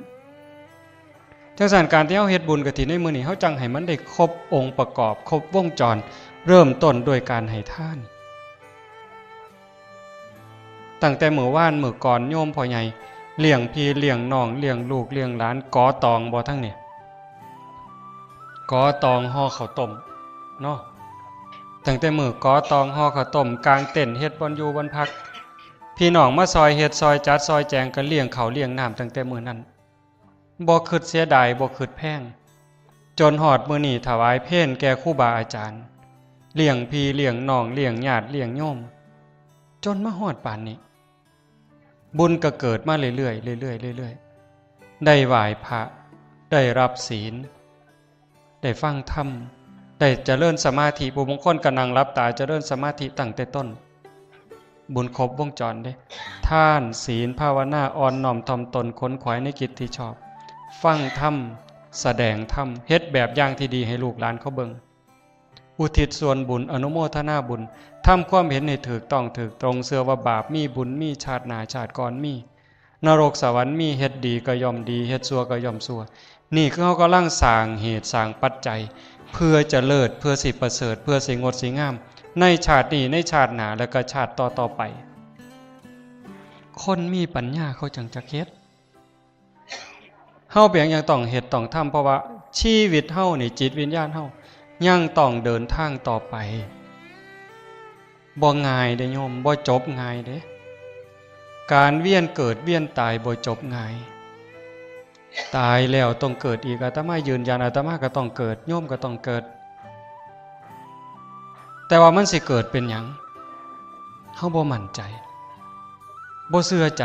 จังซั่นการที่เฮาเฮ็ดบุญกฐินในมื้อนี้เฮาจังให้มันได้ครบองค์ประกอบครบวงจรเริ่มต้นด้วยการให้ทานตั้งแต่มื้อวานมื้อก่อนโยมพ่อใหญ่เลี้ยงพี่เลี้ยงน้องเลี้ยงลูกเลี้ยงหลานกอตองบ่ทั้งนี่กอตองห่อข้าวต้มเนาะตั้งแต่มื้อกอตองห่อข้าวต้มกลางเต็นท์เฮ็ดบ่อยู่บ่พักพี่น้องมาซอยเฮ็ดซอยจัดซอยแจงกันเลี้ยงข้าวเลี้ยงน้ำตั้งแต่มื้อนั้นบ่คิดเสียดายบ่คิดแพงจนฮอดมื้อนี้ถวายเพลแก่ครูบาอาจารย์เลี้ยงพี่เลี้ยงน้องเลี้ยงญาติเลี้ยงโยมจนมาฮอดป่านนี้บุญก็เกิดมาเรื่อยๆเรื่อยๆเรื่อยๆได้ไหว้พระได้รับศีลได้ฟังธรรมได้เจริญสมาธิผู้บางคนก็นั่งหลับตาเจริญสมาธิตั้งแต่ต้นบุญครบวงจรเด้ทานศีลภาวนาอ่อนน้อมถ่อมตนขนขวายในกิจที่ชอบฟังธรรมแสดงธรรมเฮ็ดแบบอย่างที่ดีให้ลูกหลานเขาเบิ่งอุทิศส่วนบุญอนุโมทนาบุญทำความเห็นให้ถูกต้องถูกตรงเชื่อว่าบาปมีบุญมีชาติหน้าชาติก่อนมีนรกสวรรค์มีเฮ็ดดีก็ย่อมดีเฮ็ดชั่วก็ย่อมชั่วนี่คือเขากำลังสร้างเหตุสร้างปัจจัยเพื่อจะเลิศเพื่อสิประเสริฐเพื่อสิงดสิงามในชาตินี้ในชาติหน้าและก็ชาติต่อๆไปคนมีปัญญาเขาจังจะเฮ็ดเฮาเพียงยังต้องเฮ็ดต้องทำเพราะว่าชีวิตเฮานี่จิตวิญญาณเฮายังต้องเดินทางต่อไปบ่ง่ายเด้โยมบ่จบง่ายเด้การเวียนเกิดเวียนตายบ่จบง่ายตายแล้วต้องเกิดอีกอาตมายืนยันอาตมาก็ต้องเกิดโยมก็ต้องเกิดแต่ว่ามันสิเกิดเป็นหยังเฮาบ่มั่นใจบ่เชื่อใจ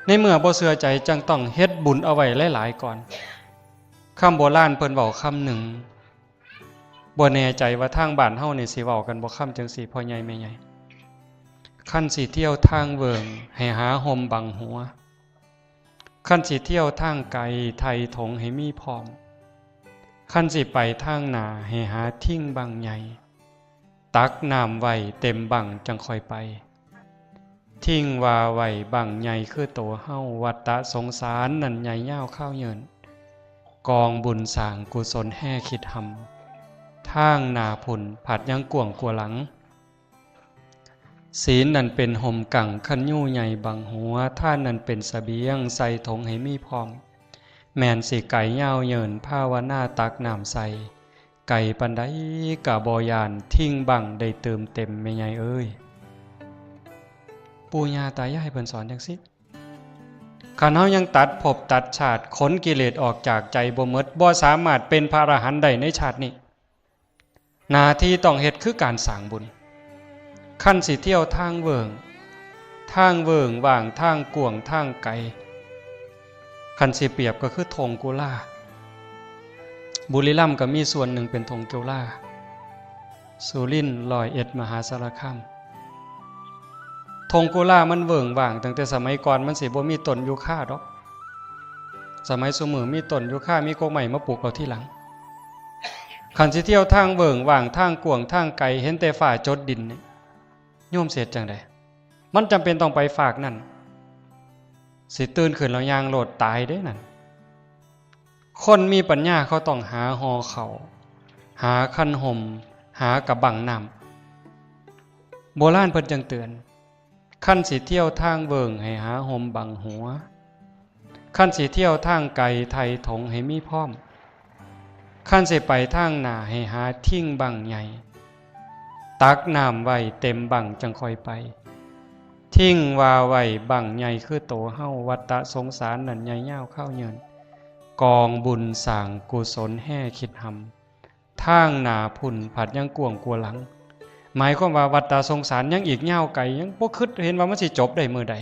ในเมื่อบ่เชื่อใจจังต้องเฮ็ดบุญเอาไว้หลายๆก่อนคำโบราณเพิ่นเว้าคำหนึ่งบ่แน่ใจว่าทางบ้านเฮานี่สิเว้ากันบ่คำจังซี่พ่อใหญ่แม่ใหญ่คันสิเที่ยวทางเวิงให้หาห่มบังหัวคันสิเที่ยวทางไกลไทยถงให้มีพร้อมคันสิไปทางหน้าให้หาทิ้งบังใหญ่ตักน้ำไว้เต็มบังจังค่อยไปทิ้งว่าไว้บังใหญ่คือโตเฮาวัฏฏะสงสารนั่นใหญ่ยาวข้าวเยินกองบุญสร้างกุศลแห่คิดทำทางหน้าพุ่นผัดยังกวงกัวหลังศีลนั่นเป็นห่มกังคันยู่ใหญ่บังหัวท่านนั่นเป็นเสบียงใส่ถงให้มีพร้อมแม่นสิไก่ยาวเยินภาวนาตักน้ำใส่ไก่ปันไดกะบอยานทิ้งบังได้เติมเต็มแม่ใหญ่เอ้ยปู่ย่าตายายเพิ่นสอนจังซี่คันเฮายังตัดภพตัดชาติขนกิเลสออกจากใจบ่หมดบ่สามารถเป็นพระอรหันต์ได้ในชาตินี้หน้าที่ต้องเฮ็ดคือการสร้างบุญคันสิเที่ยวทางเวิงว่างทางกวงทางไกลคันสิเปรียบก็คือธงกุลาบุรีรัมย์ก็มีส่วนหนึ่งเป็นธงกุลาสุรินทร์101มหาสารคามธงกุลามันเวิงว่างตั้งแต่สมัยก่อนมันสิบ่มีต้นยูคาดอกสมัยซุมื้อมีต้นยูคามีกกไม้มาปลูกเอาที่หลัง ขันสิเที่ยวทางเบิ่งว่างทางกวางทางไกลเห็นแต่ฝ่าจดดินนี่โยมเสียจังไดมันจำเป็นต้องไปฝากนั่นสิตื่นขึ้นแล้วยางโหลดตายได้นั่นคนมีปัญญาเขาต้องหาหอเขาหาคันห่มหากระบังน้ำโบราณเพิ่นจังเตือนขั้นสิเที่ยวทางเบิ่งให้หาห่มบังหัวขั้นสิเที่ยวทางไกลไทยถงให้มีพร้อมขั้นสิไปทางหน้าให้หาทิ้งบังใหญ่ตักน้ำไว้เต็มบังจังค่อยไปทิ้งว่าไว้บังใหญ่คือโตเฮาวัฏสงสารนั่นใหญ่ยาวเข้าเยินกองบุญสร้างกุศลแห่คิดหำทางหน้าพุ่นผัดยังกวงกลัวหลังหมายความว่าวัฏสงสารยังอีกยาวไกลยังบ่คิดเห็นว่ามันสิจบได้มื้อใด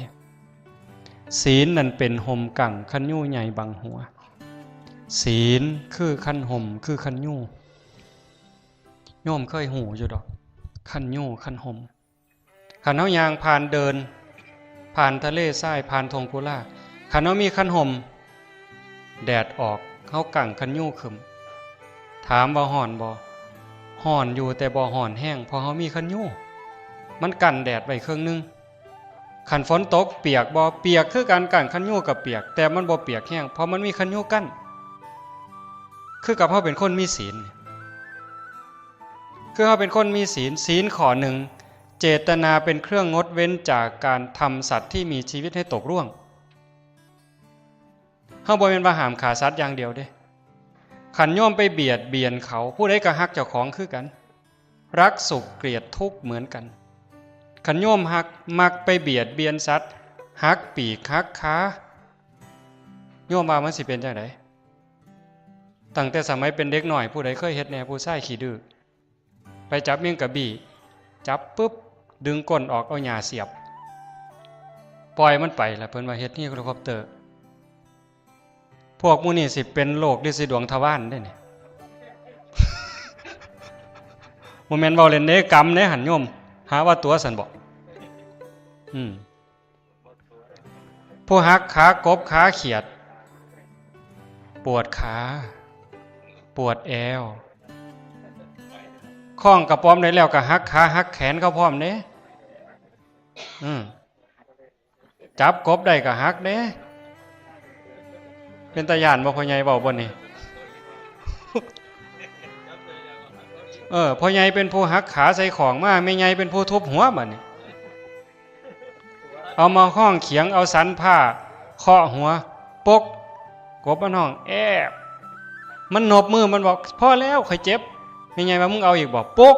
ศีลนั่นเป็นห่มกั่งคันยู่ใหญ่บังหัวศีลคือคันห่มคือคันยู่โยมเคยหูอยู่ดอกคันยู่คันห่มขันเฮายางผ่านเดินผ่านทะเลทรายผ่านทงกุล่าขันเฮามีคันห่มแดดออกเฮากั่งคันยู่ขึ้นถามว่าฮ้อนบ่ฮ้อนอยู่แต่บ่ฮ้อนแห้งเพราะเฮามีคันยู่มันกันแดดไว้ครึ่งนึงขันฝนตกเปียกบ่เปียกคือการกั่งคันยู่กับเปียกแต่มันบ่เปียกแห้งเพราะมันมีคันยู่กั้นคือกับเฮาเป็นคนมีศีลคือเฮาเป็นคนมีศีลศีลข้อหนึ่งเจตนาเป็นเครื่องงดเว้นจากการทำสัตว์ที่มีชีวิตให้ตกร่วงเฮาบ่แม่นว่าห้ามฆ่าสัตว์อย่างเดียวเด้ขันโยมไปเบียดเบียนเขาผู้ใดก็ฮักเจ้าของคือกันรักสุขเกลียดทุกข์เหมือนกันขันโยมฮักมักไปเบียดเบียนสัตว์ฮักปีกฮักขาโยมว่ามันสิเป็นจังไดตั้งแต่สมัยเป็นเด็กหน่อยผู้ใดเคยเฮ็ดแนวผู้ชายขี้ดื้อไปจับเมี่ยงกระบี่จับปุ๊บดึงก้นออกเอาหญ้าเสียบปล่อยมันไปแล้วเพิ่นว่าเฮ็ดนี่เฮลิคอปเตอร์พวกหมู่นี่สิเป็นโรคฤทธิ์ดวงทวารได้นี่ บ่แม่นเว้าเล่นเด้กรรมเด้หั่นโยมหาว่าตัวสั่นบ่ผู้หักขากบขาเขียดปวดขาปวดแอวข้องกระป้อมได้แล้วก็หักขาหักแขนเขาพร้อมเด้จับกบได้ก็หักเด้เป็นตาย่านบ่พ่อใหญ่เว้าบ่นี่ พ่อใหญ่เป็นผู้หักขาใส่ของมาแม่ใหญ่เป็นผู้ทุบหัวบัดนี้เอามาห้องเขียงเอาสันผ้าเคาะหัวปกกบมันห้องแอบมันหนบมือมันบอกพอแล้วค่อยเจ็บแม่ใหญ่ว่ามึงเอาอีกบอกปก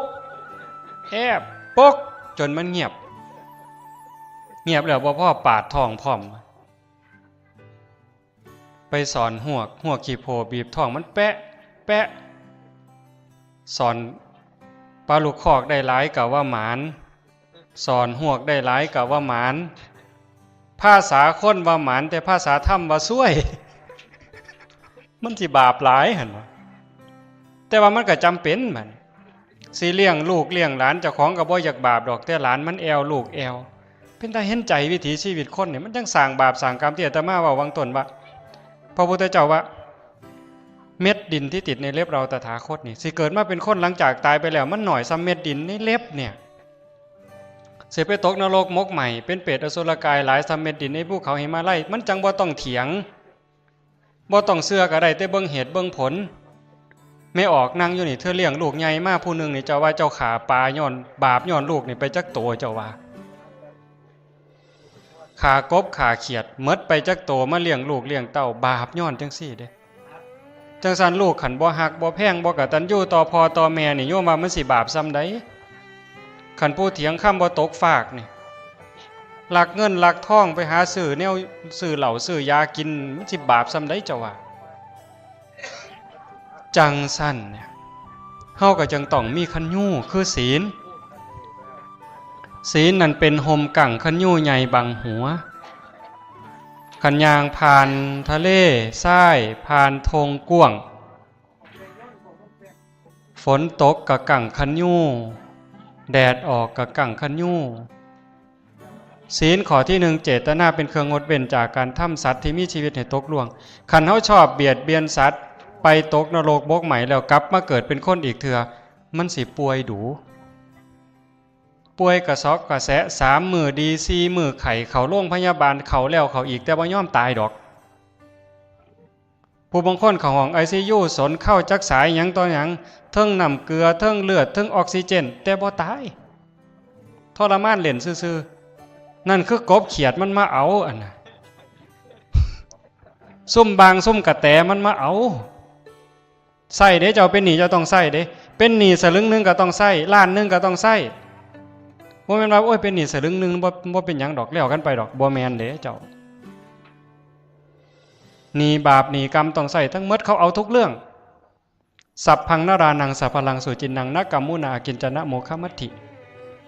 แอบปกจนมันเงียบแล้วบ่พ่อปาดท้องพร้อมไปสอนหวกขี้โพบีบท้องมันแปะแปะสอนปลาลูกคอกได้หลายกะว่าหมานสอนหวกได้หลายกะว่าหมานภาษาคนว่าหมานแต่ภาษาธรรมว่าซวย มันสิบาปหลายหั่นวะแต่ว่ามันก็จำเป็นมันสิเลี้ยงลูกเลี้ยงหลานเจ้าของก็บ่อยากบาปดอกแต่หลานมันแอวลูกแอวเป็นตาเห็นใจวิถีชีวิตคนเนี่ยมันจังสร้างบาปสร้างกรรมที่อาตมาเว้าวังต้นว่าพระพุทธเจ้าว่าเม็ดดินที่ติดในเล็บเราตถาคตนี่สิเกิดมาเป็นคนหลังจากตายไปแล้วมันหน่อยซ้ำเม็ดดินในเล็บเนี่ยเสียไปตกนรกมกใหม่เป็นเปรตอสุรกายหลายซ้ำเม็ดดินในภูเขาหิมาลัยมันจังบ่ต้องเถียงบ่ต้องเชื่อก็ได้แต่เบิ่งเหตุเบิ่งผลไม่ออกนั่งอยู่นี่เธอเลี้ยงลูกใหญ่มากผู้หนึ่งนี่เจ้าว่าเจ้าขาปลาย้อนบาปย้อนลูกนี่ไปจักโตเจ้าว่าขากบขาเขียดมดไปจักโตมาเลี้ยงลูกเลี้ยงเต้าบาปย้อนจังซี่เด้จังซั่นลูกขันบ่ฮักบ่แพงบ่กตัญญูต่อพ่อต่อแม่นี่โยมว่ามันสิบาปซ้ำใดขันผู้เถียงคำบ่ตกฟากนี่ลักเงินลักทองไปหาซื้อแนวซื้อเหล้าซื้อยากินมันสิบาปซ้ำใดเจ้าว่าจังซั่นเนี่ยเฮาก็จังต้องมีคันยูคือศีลนั่นเป็นห่มกั่งคันยูใหญ่บังหัวขันยางผ่านทะเลทรายผ่านทงกว้างฝนตกกับกั่งคันยูแดดออกกับกั่งคันยูศีลข้อที่หนึ่งเจตนาเป็นเครื่องงดเว้นจากการทำสัตว์ที่มีชีวิตให้ตกล่วงขันเฮาชอบเบียดเบียนสัตว์ ไปตกนรกบกใหม่แล้วกลับมาเกิดเป็นคนอีกเถื่อมันสิป่วยดูป่วยกระซอกกระแส3 มื้อดี4 มื้อไข้เข้าโรงพยาบาลเข้าแล้วเข้าอีกแต่บ่ยอมตายดอกผู้บางคนเข้าห้อง ICU สนเข้าจักสายหยังต่อหยังเทิงน้ำเกลือเทิงเลือดเทิงออกซิเจนแต่บ่ตายทรมานเล่นซื่อๆนั่นคือกบเขียดมันมาเอาอันน่ะซุ่มบางซุ่มกระแตมันมาเอาใส่เด้เจ้าเป็นหนี้เจ้าต้องใส่เด้เป็นหนี้สลึงนึงก็ต้องใส่ล้านนึงก็ต้องใส่บ่แม่นว่าโอ้ยเป็นหนี้สลึงนึงบ่เป็นหยังดอกแล้วกันไปดอกบ่แม่นเด้เจ้าหนี้บาปหนี้กรรมต้องใส่ทั้งหมดเขาเอาทุกเรื่องสัพพังนารานังสัพพลังสุจินนังนักกรรมุนากินจนะโมฆมัตถิ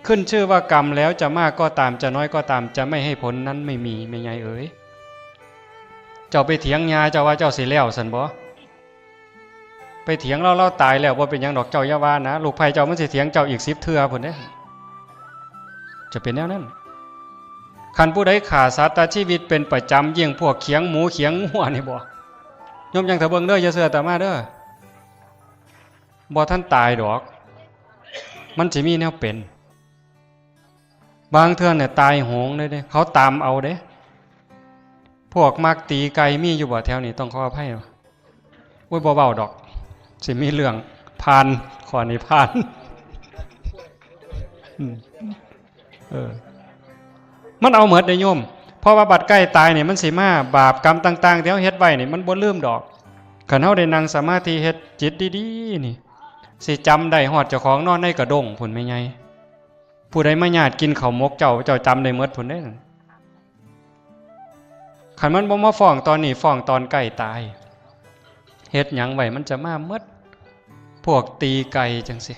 ขึ้นชื่อว่ากรรมแล้วจะมากก็ตามจะน้อยก็ตามจะไม่ให้ผลนั้นไม่มีแม่ใหญ่เอ๋ยเจ้าไปเถียงยาเจ้าว่าเจ้าสิแล้วซั่นบ่ไปเถียงเราตายแล้วบ่เป็นหยังดอกเจ้าอย่าว่านะลูกไผเจ้ามันสิเถียงเจ้าอีก10 เทื่อพุ่นเด้จะเป็นแนวนั้นคันผู้ใดฆ่าสัตว์ตัดชีวิตเป็นประจำเยี่ยงพวกเขียงหมูเขียงงัวนี่บ่โยมยังเถอะเบิ่งเด้ออย่าเชื่อแต่มาเด้อบ่ทันตายดอกมันสิมีแนวเป็นบางเทื่อเนี่ยตายโหงเลยเด้เขาตามเอาเด้พวกมักตีไก่มีอยู่บ่แถวนี้ต้องขออภัยโอ้ยบ่เว้าดอกสิมีเรื่องผ่านขอนี้ผ่านมันเอาเหมือดได้โยมเพราะว่าบัดใกล้ตายเนี่ยมันสิมาบาปกรรมต่างๆที่เฮาเฮ็ดไว้นี่มันบ่ลืมดอกคันเฮาได้นั่งสมาธิเฮ็ดจิตดีๆนี่สิจำได้ฮอดเจ้าของนอนในกระด้งพุ่นแม่ใหญ่ผู้ใดมาญาติกินข้าวหมกเจ้าจำได้หมดพุ่นเด้คันมันบ่มาฟ้องตอนนี้ฟ้องตอนใกล้ตายเฮ็ดหยังไว้มันจะมาหมดพวกตีไก่จังซี่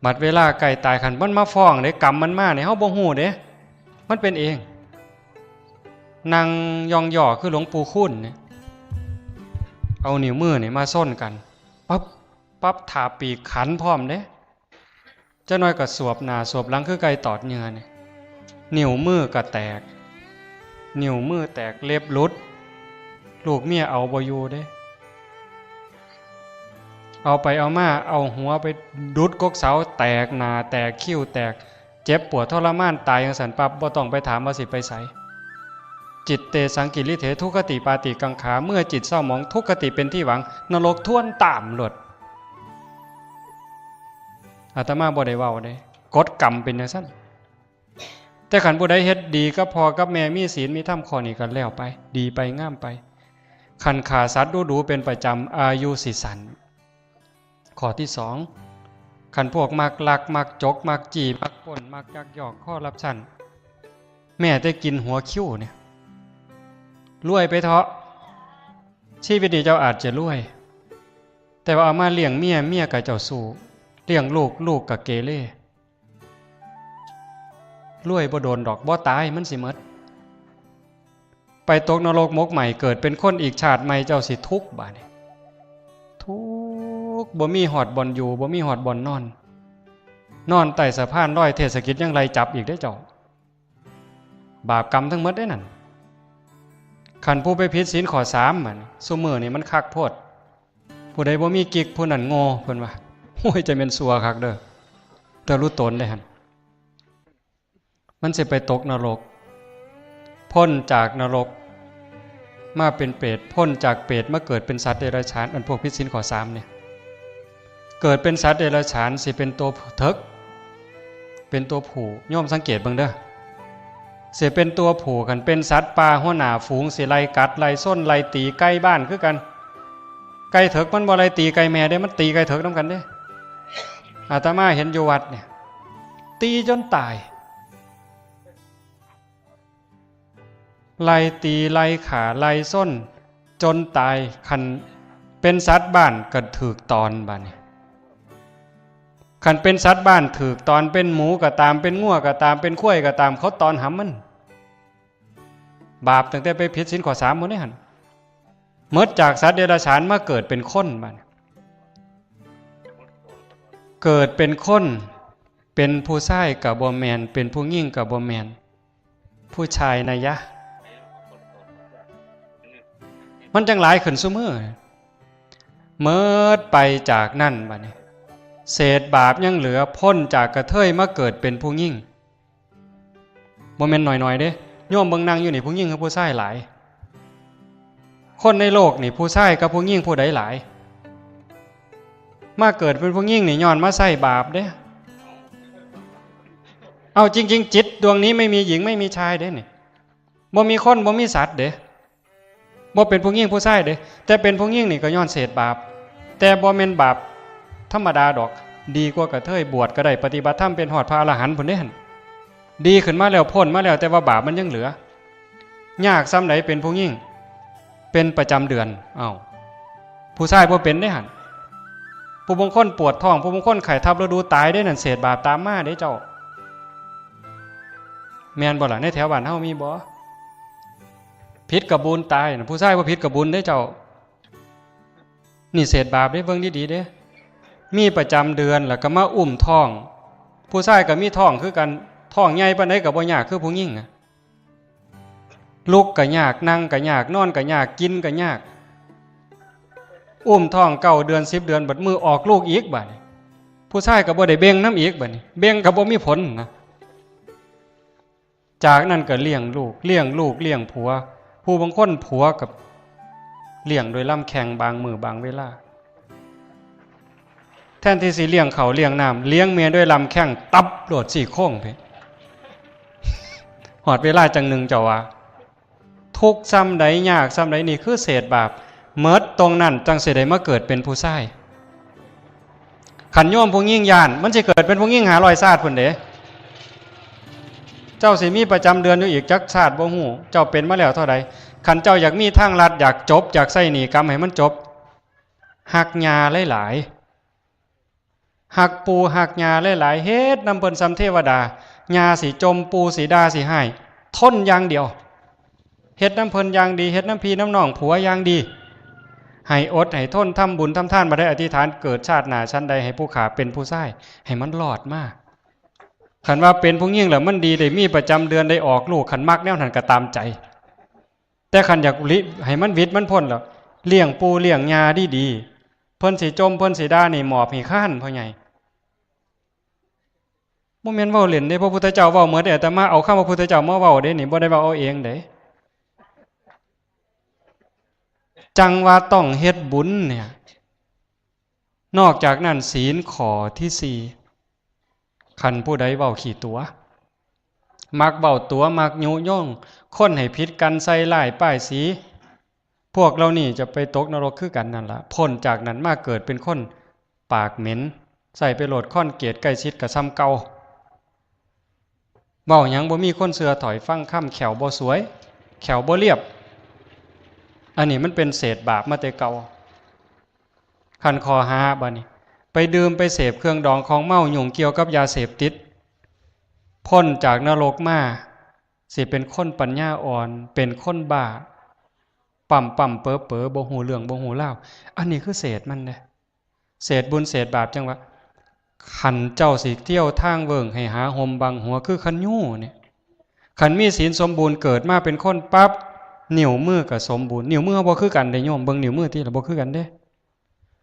บัดเวลาไก่ตายคันมันมาฟ้องเด้กรรมมันมาเนี่ยเฮาบ่ฮู้เด้มันเป็นเองนางยองย่อคือหลวงปู่คุ้นเนี่ยเอานิ้วมือนี่มาส้นกันปั๊บถาปีกขันพร้อมเด้จะน้อยก็สวบหน้าสวบหลังคือไก่ตอดเหงื่อนี่นิ้วมือก็แตกนิ้วมือแตกเล็บหลุดลูกเมียเอาบ่อยู่เด้เอาไปเอามาเอาหัวไปดุดกกเสาแตกหน้าแตกคิ้วแตกเจ็บปวดทรมานตายจังซั่นปั๊บบ่ต้องไปถามว่าสิไปไสจิตเตสังกิริเถทุกขติปาติกังขาเมื่อจิตเศร้าหมองทุกขติเป็นที่หวังนรกท่วนตามหลดอาตมาบ่ได้เว้าเด้กฎกรรมเป็นจังซั่นแต่ขันผู้ใดเฮ็ดดีก็พอกับแม่มีศีลมีธรรมข้อนี้กันแล้วไปดีไปงามไปขันขาสัตว์ดูเป็นประจำอายุสิสั้นข้อที่2ขันพวกมักลักมักจกมักจีมักป่นมักยักยอกข้อรับชั้นแม่ได้กินหัวคิ้วเนี่ยรวยไปเถาะชีวิตนี้เจ้าอาจจะรวยแต่ว่าเอามาเลี้ยงเมียกับเจ้าสู้เลี้ยงลูกกับเกเรรวยบ่โดนดอกบ่ตายมันสิหมดไปตกนรกมกใหม่เกิดเป็นคนอีกชาติใหม่เจ้าสิทุกข์บาดนี้ทุกข์บ่มีหอดบ่อนอยู่บ่มีหอดบ่อนนอนใต้สะพานร้อยเทศกิจยังไรจับอีกได้เจ้าบาปกรรมทั้งหมดได้นั่นขันผู้ไปผิดศีลข้อ3มันซุมื้อนี่มันคักโพดผู้ใดบ่มีกิ๊กผู้นั้นโง่เพิ่นว่าโอ้ยจะเป็นซัวคักเด้อแต่รู้ตนได้หั่นมันสิไปตกนรกพ้นจากนรกมาเป็นเปรตพ้นจากเปรตมาเกิดเป็นสัตว์เดรัจฉานอันพวกผิดศีลข้อ3เนี่ยเกิดเป็นสัตว์เดรัจฉานสิเป็นตัวเถิกเป็นตัวผู้โยมสังเกตเบิ่งเด้อสิเป็นตัวผู้กันเป็นสัตว์ป่าหัวหน้าฝูงสิไล่กัดไล่ส้นไล่ตีไก่บ้านคือกันไก่เถิกมันบ่ไล่ตีไก่แม่เด้มันตีไก่เถิกนำกันเด้อาตมาเห็นอยู่วัดเนี่ยตีจนตายไล่ตีไล่ขาไล่ส้นจนตายคันเป็นสัตว์บ้านก็ถูกตอนบาดนี้คันเป็นสัตว์บ้านถูกตอนเป็นหมูก็ตามเป็นงัวก็ตามเป็นข้วยก็ตามเขาตอนหำมันบาปตั้งแต่ไปผิดศีลข้อ3หมดนี่หั่นหมดจากสัตว์เดรัจฉานมาเกิดเป็นคนบาดนี้เกิดเป็นคนเป็นผู้ชายก็บ่แม่นเป็นผู้หญิงก็บ่แม่นผู้ชายนะยะมันจังหลายขึ้นซุมื้อ เมิดไปจากนั่นบัดนี้เศษบาปยังเหลือพ้นจากกระเทยมาเกิดเป็นผู้ยิ่งบ่แม่นหน่อยๆเด้โยมเบิ่งนั่งอยู่นี่ผู้ยิ่งกับผู้ชายหลายคนในโลกนี่ผู้ชายกับผู้ยิ่งผู้ใดหลายมาเกิดเป็นผู้ยิ่งนี่ย้อนมาใส่บาปเด้เอาจริงๆจิตดวงนี้ไม่มีหญิงไม่มีชายเด้นี่บ่มีคนบ่มีสัตว์เด้บ่เป็นผู้ยิ่งผู้ชายเด้แต่เป็นผู้ยิ่งนี่ก็ย้อนเศษบาปแต่บ่แม่นบาปธรรมดาดอกดีกว่ากระเทยบวชก็ได้ปฏิบัติธรรมเป็นหอดพระอรหันต์พุ่นเด้หั่นดีขึ้นมาแล้วพ้นมาแล้วแต่ว่าบาปมันยังเหลือยากซ้ำไหนเป็นผู้ยิ่งเป็นประจำเดือนผู้ชายบ่เป็นได้หั่นผู้บางคนปวดท้องผู้บางคนไข้ทับฤดูตายได้นั่นเศษบาปตามมาเด้เจ้าแม่นบ่ล่ะในแถวบ้านเฮามีบ่ผิดกับบุญตายนะผู้ชายบ่ผิดกับบุญได้เจ้านี่เศษบาปได้เบิ่งดีๆเด้มีประจำเดือนแล้วก็มาอุ้มท้องผู้ชายก็มีท้องคือกันท้องใหญ่ปานใดก็บ่ยากคือผู้หญิงลุกก็ยากนั่งก็ยากนอนก็ยากกินก็ยากอุ้มท้อง9 เดือน10 เดือนบัดมือออกลูกอีกบัดนี้ผู้ชายก็บ่ได้เบ่งน้ำอีกบัดนี้เบ่งก็บ่มีผลนะจากนั้นก็เลี้ยงลูกเลี้ยงผัวผู้บางคนผัวกับเลี้ยงโดยลำแข้งบางมือบางเวลาแทนที่สิเลี้ยงเขาเลี้ยงน้ำเลี้ยงเมียด้วยลำแข้งตับโดด4 โค้งไปหอดเวลาจังหนึ่งเจ้าว่าทุกซ้ำใดยากซ้ำใดนี่คือเศษบาปเมิดตรงนั้นจังสิได้มาเกิดเป็นผู้ชายขันโยมผู้ยิ่งยานมันจะเกิดเป็นผู้ยิ่ง500 ชาติพุ่นเด้เจ้าสิมีประจำเดือนอยู่อีกจักชาติบ่ฮู้เจ้าเป็นมาแล้วเท่าใดขันเจ้าอยากมีทางลัดอยากจบอยากใส่หนี้กรรมให้มันจบหักหญ้าหลายๆหักปูหักหญ้าหลายๆเฮ็ดนำเพิ่นซ้ำเทวดาหญ้าสิจมปูสิด่าสิให้ทนอย่างเดียวเฮ็ดน้ำเพิ่นอย่างดีเฮ็ดน้ำพี่น้ำน้องผัวอย่างดีให้อดให้ทนทำบุญทำทานมาได้อธิษฐานเกิดชาติหน้าชั้นใดให้ผู้ขาเป็นผู้ชายให้มันรอดมาขันว่าเป็นผู้หญิงแล้วมันดีได้มีประจำเดือนได้ออกลูกขันมักแนวนั้นก็ตามใจแต่ขันอยากให้มันวิตมันพ้นแล้วเลี้ยงปูเลี้ยงยาดีเพิ่นสิจมเพิ่นสิด่านี่หมอบให้ข้านพ่อใหญ่บ่แม่นเว้าเล่นเด้พระพุทธเจ้าเว้าเหมือนแต่มาเอาคำพระพุทธเจ้ามาเว้าเด้นี่บ่ได้เว้าเอาเองเด้จังว่าต้องเฮ็ดบุญเนี่ยนอกจากนั้นศีลข้อที่4คันผู้ใดเว้าขี้ตัวมักเว้าตัวมักยุยงคนให้ผิดกันใส่ร้ายป้ายสีพวกเรานี่จะไปตกนรกคือกันนั่นล่ะพ้นจากนั้นมาเกิดเป็นคนปากเหม็นใส่ไปโหลดค้อนเกตใกล้ชิดกับซ้ำเก่าเว้าหยังบ่มีคนเชื่อถอยฟังคำแขวบ่สวยแขวบ่เรียบอันนี้มันเป็นเศษบาปมาแต่เก่าคันคอหาบัดนี้ไปดื่มไปเสพเครื่องดองของเมายุ่งเกี่ยวกับยาเสพติดพ้นจากนรกมาสิเป็นคนปัญญาอ่อนเป็นคนบ้าปั่มเป๋อบ่ฮู้เรื่องบ่ฮู้ราวอันนี้คือเศษมันเด้เศษบุญเศษบาปจังว่าขันเจ้าสิเที่ยวทางเวิงให้หาห่มบังหัวคือขันยู่เนี่ยขันมีศีลสมบูรณ์เกิดมาเป็นคนปั๊บนิ้วมือก็สมบูรณ์นิ้วมือบ่คือกันเด้โยมเบิ่งนิ้วมือที่ละบ่คือกันเด้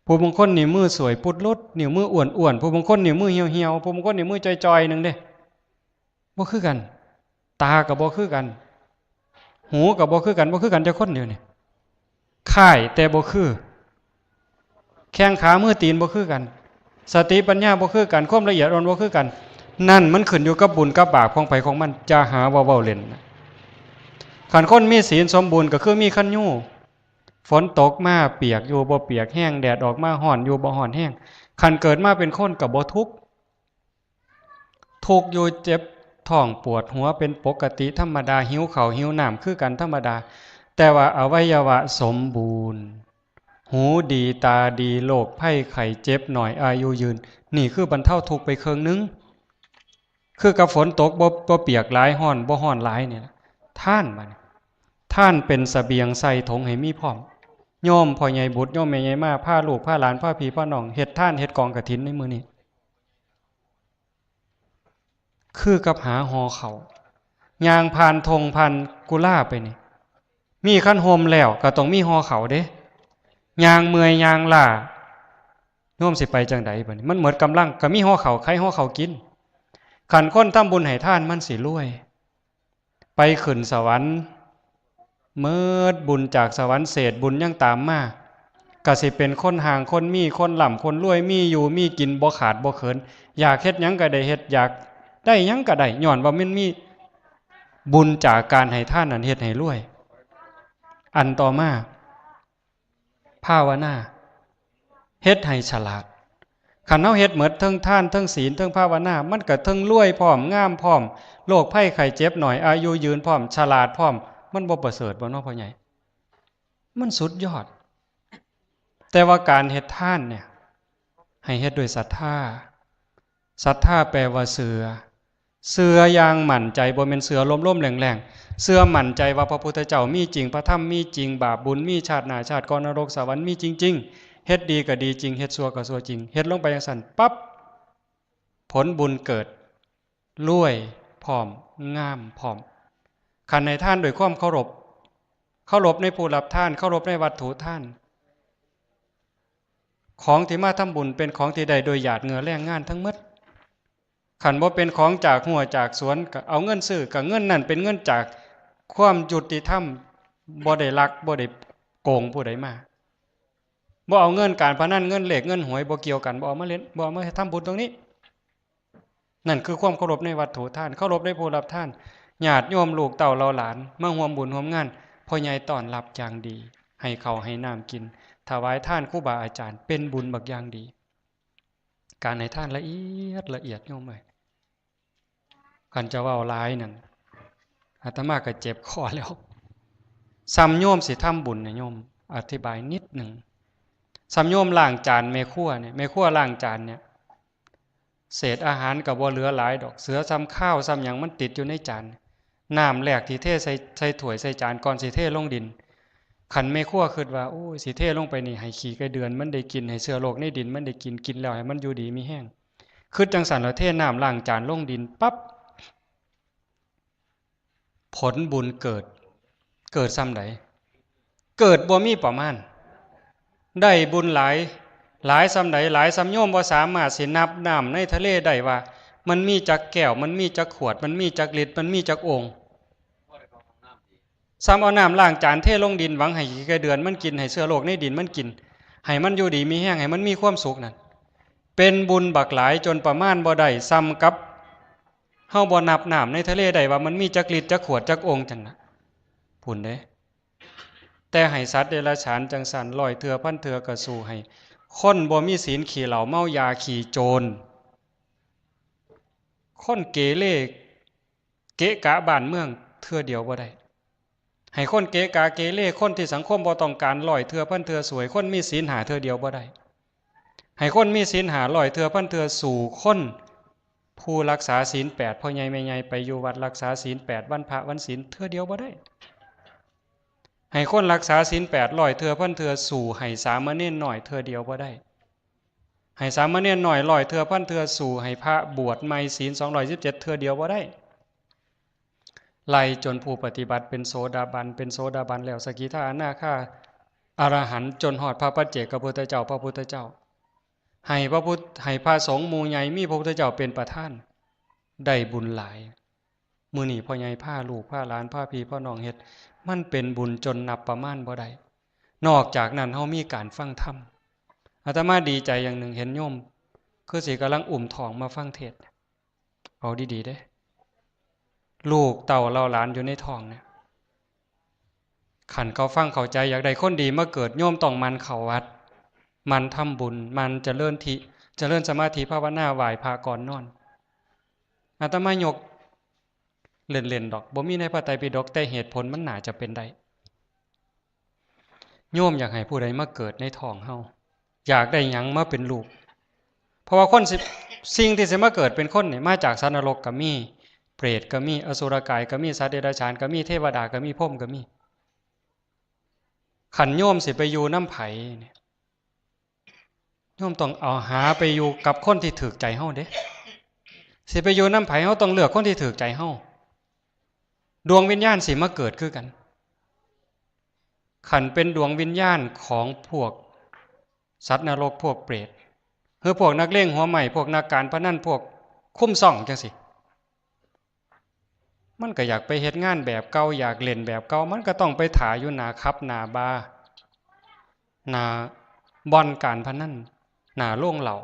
ผู้บางคนนิ้วมือสวยปุดลุดนิ้วมืออ้วนๆผู้บางคนนิ้วมือเหี่ยวๆผู้บางคนนิ้วมือจอยๆนึงเด้บ่คือกันตาก็บ่คือกันหูก็บ่คือกันจักคนเดียวนี่ค่ายแต่บ่คือแข้งขามือตีนบ่คือกันสติปัญญาบ่คือกันความละเอียดอ่อนบ่คือกันนั่นมันขึ้นอยู่กับบุญกับบาปของไผของมันจะหาว่าเว้าเล่นขันคนมีศีลสมบูรณ์ก็คือมีขันยู่ฝนตกมาเปียกอยู่บ่เปียกแห้งแดดออกมาร้อนอยู่บ่ร้อนแห้งขันเกิดมาเป็นคนก็บ่ทุกข์อยู่เจ็บท้องปวดหัวเป็นปกติธรรมดาหิวข้าวหิวน้ำคือกันธรรมดาแต่ว่าอวัยวะสมบูรณ์หูดีตาดีโรคภัยไข้เจ็บหน่อยอายุยืนนี่คือบรรเทาทุกข์ไปครึ่งนึงคือกับฝนตกบ่เปียกหลายร้อนบ่ร้อนหลายเนี่ยท่านเป็นเสบียงใส่ถุงให้มีพร้อมโยมพ่อใหญ่บุตรโยมแม่ใหญ่มาพาลูกพาหลานพาพี่พาน้องเฮ็ดท่านเฮ็ดกองกฐินในมื้อนี้คือกับหาหอเขายางผ่านธงผ่านกุล่าไปนี่มีขั้นโฮมแล้วก็ต้องมีหอเขาเด้ ยางเมื่อยยางล่าโยมสิไปจังใดบัดนี้มันหมดกำลังก็มีห่อข้าวไข่ห่อข้าวกินขันคนทำบุญให้ทานมันสิรวยไปขึ้นสวรรค์เมิดบุญจากสวรรค์เศษบุญยังตามมาก็สิเป็นคนห่างคนมีคนหล่ำคนรวยมีอยู่มีกินบ่ขาดบ่เขินอยากเฮ็ดหยังก็ได้เฮ็ดอยากได้หยังก็ได้ย้อนว่ามันมีบุญจากการให้ทานนั้นเฮ็ดให้รวยอันต่อมาภาวนาเฮ็ดให้ฉลาดคันเฮาเฮ็ดหมดทั้งทานทั้งศีลทั้งภาวนามันก็ทั้งรวยพร้อมงามพร้อมโรคภัยไข้เจ็บหน่อยอายุยืนพร้อมฉลาดพร้อมมันบ่ประเสริฐบ่เนาะพ่อใหญ่มันสุดยอดแต่ว่าการเฮ็ดทานเนี่ยให้เฮ็ดด้วยศรัทธาศรัทธาแปลว่าเชื่ออย่างมั่นใจบ่แม่นเชื่อล้มๆแรงๆเชื่อมั่นใจว่าพระพุทธเจ้ามีจริงพระธรรมมีจริงบาปบุญมีชาติหน้าชาติก่อนนรกสวรรค์มีจริงๆเฮ็ดดีก็ดีจริงเฮ็ดชั่วก็ชั่วจริงเฮ็ดลงไปจังซั่นปั๊บผลบุญเกิดรวยพร้อมงามพร้อมคันให้ทานด้วยความเคารพในผู้รับทานเคารพในวัตถุทานของที่มาทำบุญเป็นของที่ได้โดยหยาดเหงื่อแรงงานทั้งหมดขันบ่เป็นของจากหัวจากสวนก็เอาเงินซื้อกับเงินนั่นเป็นเงินจากความยุติธรรมบ่ได้ลักบ่ได้โกงผู้ใดมาบ่เอาเงินการพนันเงินเหล็กเงินหวยบ่เกี่ยวกันบ่เอามาเล่นบ่เอามาทำบุญตรงนี้นั่นคือความเคารพในวัตถุทานเคารพในผู้รับทานญาติโยมลูกเต่าเราหลานมาร่วมบุญร่วมงานพ่อใหญ่ต้อนรับอย่างดีให้ข้าวให้น้ำกินถวายทานครูบาอาจารย์เป็นบุญบักอย่างดีการให้ทานละเอียดโยมเอ้ยคันจะเว้าหลายนั่นอาตมาก็เจ็บคอแล้วซ้ำโยมสิทำบุญเนี่ยโยมอธิบายนิดหนึ่งซ้ำโยมล้างจานแม่ครัวเนี่ยแม่ครัวล้างจานเนี่ยเศษอาหารก็บ่เหลือหลายดอกเสือซ้ำข้าวซ้ำหยังมันติดอยู่ในจานน้ำแรกที่เทใส่ถ้วยใส่จานก่อนสิเทลงดินขันแม่ครัวคิดว่าโอ้ยสิเทลงไปนี่ให้ขี้ไก่เดือนมันได้กินให้เชื้อโรคในดินมันได้กินแล้วให้มันอยู่ดีมีแห้งคือจังสันแล้วเทน้ำล้างจานลงดินปั๊บผลบุญเกิดซ้ำใดเกิดบ่มีประมาณได้บุญหลายซ้ำใดหลายซ้ำโยมบ่สามารถสินับน้ำในทะเลได้ว่ามันมีจักแก้วมันมีจักขวดมันมีจักลิตรมันมีจักโอ่งซ้ำเอาน้ำล้างจานเทลงดินหวังให้ขี้ไก่เดือนมันกินให้เชื้อโรคในดินมันกินให้มันอยู่ดีมีแห้งให้มันมีความสุขนั่นเป็นบุญบักหลายจนประมาณบ่ได้ซ้ำกับเฮาบ่นับน้ำในทะเลได้ว่ามันมีจักลิตรจักขวดจักโอ่งจังนะพุ่นเด้แต่ให้สัตว์เดรัจฉานจังสัน100เทื่อพันเทื่อก็สู้ให้คนบ่มีศีลขี้เหล้าเมายาขี้โจรคนเกเรเกะกะบ้านเมืองเทื่อเดียวบ่ได้ให้คนเกะกะเกเรคนที่สังคมบ่ต้องการ100เทื่อพันเทื่อสวยคนมีศีล5เทื่อเดียวบ่ได้ให้คนมีศีล5 100เทื่อพันเทื่อสู่คนผู้รักษาศีล8พ่อใหญ่แม่ใหญ่ไปอยู่วัดรักษาศีล8วันพระวันศีลเทื่อเดียวบ่ได้ให้คนรักษาศีล8 100เทื่อพันเทื่อสู่ให้สามเณรน้อยเทื่อเดียวบ่ได้ให้สามเณรน้อย100เทื่อพันเทื่อสู่ให้พระบวชใหม่ศีล217เทื่อเดียวบ่ได้ไล่จนผู้ปฏิบัติเป็นโสดาบันแล้วสกิทาอนาคาอรหันต์จนหอดพระปัจเจกพุทธเจ้าพระพุทธเจ้าให้พระสงฆ์หมู่ใหญ่มีพระพุทธเจ้าเป็นประธานได้บุญหลายมื้อนี้พ่อใหญ่พาลูกพาหลานพาพี่พ่อน้องเฮ็ดมันเป็นบุญจนนับประมาณบ่ได้นอกจากนั้นเฮามีการฟังธรรมอาตมาดีใจอย่างหนึ่งเห็นโยมคือสิกำลังอุ้มท้องมาฟังเทศน์เอาดีๆเด้ลูกเต่าเราหลานอยู่ในท้องเนี่ยขันเขาฟังเข้าใจอยากได้คนดีมาเกิดโยมต้องมันเข้าวัดมันทำบุญมันเจริญสมาธิภาวนาไหว้พระก่อนนอนอาตมายกเล่นๆดอกบ่มีในพระไตรปิฎกแต่เหตุผลมันน่าจะเป็นได้โยมอยากให้ผู้ใดมาเกิดในท้องเฮาอยากได้หยังมาเป็นลูกเพราะว่าคนสิ่งที่สิมาเกิดเป็นคนนี่มาจากสัตว์นรกก็มีเปรตก็มีอสุรกายก็มีสัตว์เดรัจฉานก็มีเทวดาก็มีพรหมก็มีขันโยมสิไปอยู่น้ำไผเนี่ยโยมต้องเอาหาไปอยู่กับคนที่ถูกใจเฮาเด้สิไปอยู่น้ำไผเฮาต้องเลือกคนที่ถูกใจเฮาดวงวิญญาณสิมาเกิดคือกันขันเป็นดวงวิญญาณของพวก สัตว์นรกพวกเปรตหรือพวกนักเลงหัวใหม่พวกนักการพนันพวกคุ้มซ่องจังสิมันก็อยากไปเฮ็ดงานแบบเก่าอยากเล่นแบบเก่ามันก็ต้องไปถ่ายอยู่หน้าคับหน้าบาร์หน้าบ่อนการพนันหน้าโรงเหล้า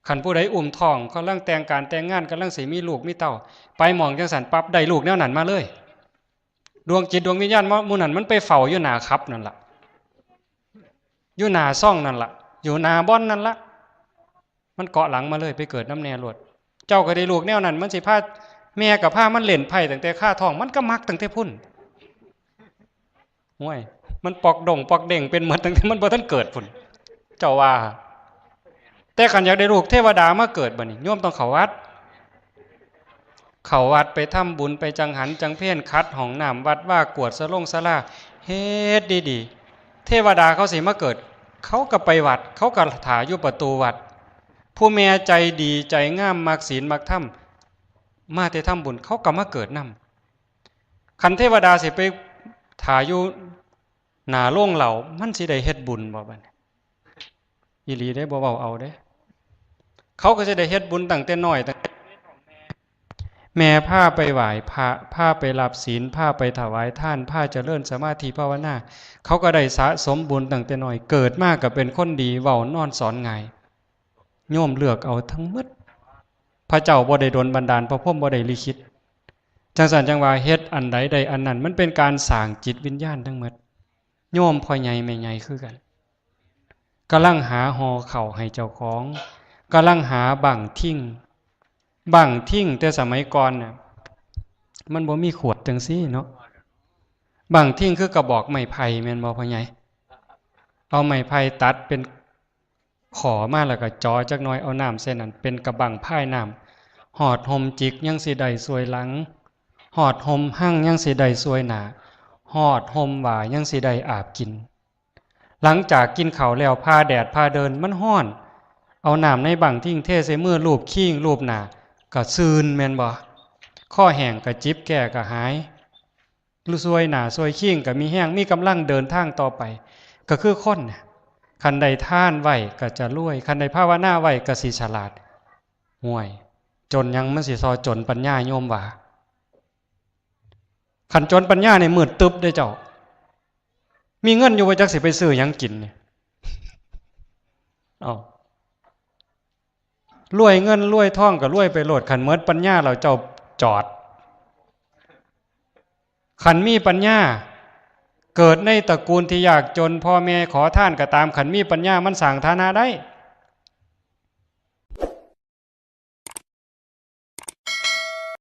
คันผู้ใดอุ้มท้องกำลังแต่งการแต่งงานกำลังสิมีลูกมีเต้าไปหม่องจังสันปั๊บได้ลูกแนวนั้นมาเลยดวงจิตดวงวิญญาณหมู่นั้นมันไปเฝ้าอยู่หน้าคับนั่นล่ะอยู่หน้าซ่องนั่นล่ะอยู่หน้าบ่อนนั่นล่ะมันเกาะหลังมาเลยไปเกิดน้ำแน่รวดเจ้าก็ได้ลูกแนวนั้นมันสิพาแม่กับพามันเล่นไพ่ตั้งแต่ข้าท้องมันก็มักตั้งแต่พุ่นห้วยมันปอกดงปอกเด่งเป็นเหมือนตั้งแต่มันบ่ทันเกิดพุ่นเจ้าว่าแต่ขันอยากได้ลูกเทวดามาเกิดบ่นี่โยมต้องเข้าวัดไปทำบุญไปจังหันจังเพี้ยนคัดห้องน้ำวัดว่ากวดสลงสลาเฮ็ดดีๆเทวดาเขาสิมาเกิดเขาก็ไปวัดเขาก็ถ่ายอยู่ประตูวัดผู้แม่ใจดีใจงามมักศีลมักธรรมมาแต่ทำบุญเขาก็มาเกิดนำคันเทวดาสิไปถ่ายอยู่หน้าโรงเหล่ามันสิได้เฮ็ดบุญบ่บัดอีหลีได้บ่เว้าเอาเด้เขาก็จะได้เฮ็ดบุญตั้งแต่น้อยตั้งแม่พาไปไหว้พระพาไปรับศีลพาไปถวายทานพาเจริญสมาธิภาวนาเขาก็ได้สะสมบุญตั้งแต่น้อยเกิดมาก็เป็นคนดีเว้านอนสอนง่ายโยมเลือกเอาทั้งหมดพระเจ้าบ่ได้ดลบันดาลพระพรหมบ่ได้ลิขิตจังสันจังว่าเฮ็ดอันใดใดอันนั้นมันเป็นการสร้างจิตวิญญาณทั้งหมดโยมพ่อใหญ่แม่ใหญ่คือกันกำลังหาห่อเข่าให้เจ้าของกำลังหาบังทิ้งแต่สมัยก่อนน่ะมันบ่มีขวดจังซี่เนาะบังทิ้งคือกระบอกไม้ไผ่แม่นบ่พ่อใหญ่เอาไม้ไผ่ตัดเป็นขอมาแล้วก็จ่อจักหน่อยเอาน้ำเส้นนั้นเป็นกระบังพายน้ำหอดห่มจิกยังสิได้สวยหลังหอดห่มหั่งยังสิได้สวยหน้าหอดห่มหว่ายังสิได้อาบกินหลังจากกินข้าวแล้วพาแดดพาเดินมันร้อนเอาน้ำในบังทิ้งเทใส่มือรูปขี้งรูปหน้าก็ซื่นแม่นบ่ข้อแห้งก็จิบแก้ก็หายรู้สวยหน้าสวยขี้งก็มีแห้งมีกำลังเดินทางต่อไปก็คือคนน่ะคันใดท่านไหวก็จะรวยคันใดภาวนาไหวก็สิฉลาดห่วยจนยังมันสิซอจนปัญญาโยมว่าคันจนปัญญาในมืดตึบได้เจ้ามีเงินอยู่ไว้จักสิไปซื้อหยังกินเนี่ยเอารวยเงินรวยทองก็รวยไปโลดคันเมิดปัญญาเราเจ้าจอดคันมีปัญญาเกิดในตระกูลที่ยากจนพ่อแม่ขอท่านก็ตามขันมีปัญญามันสั่งฐานะได้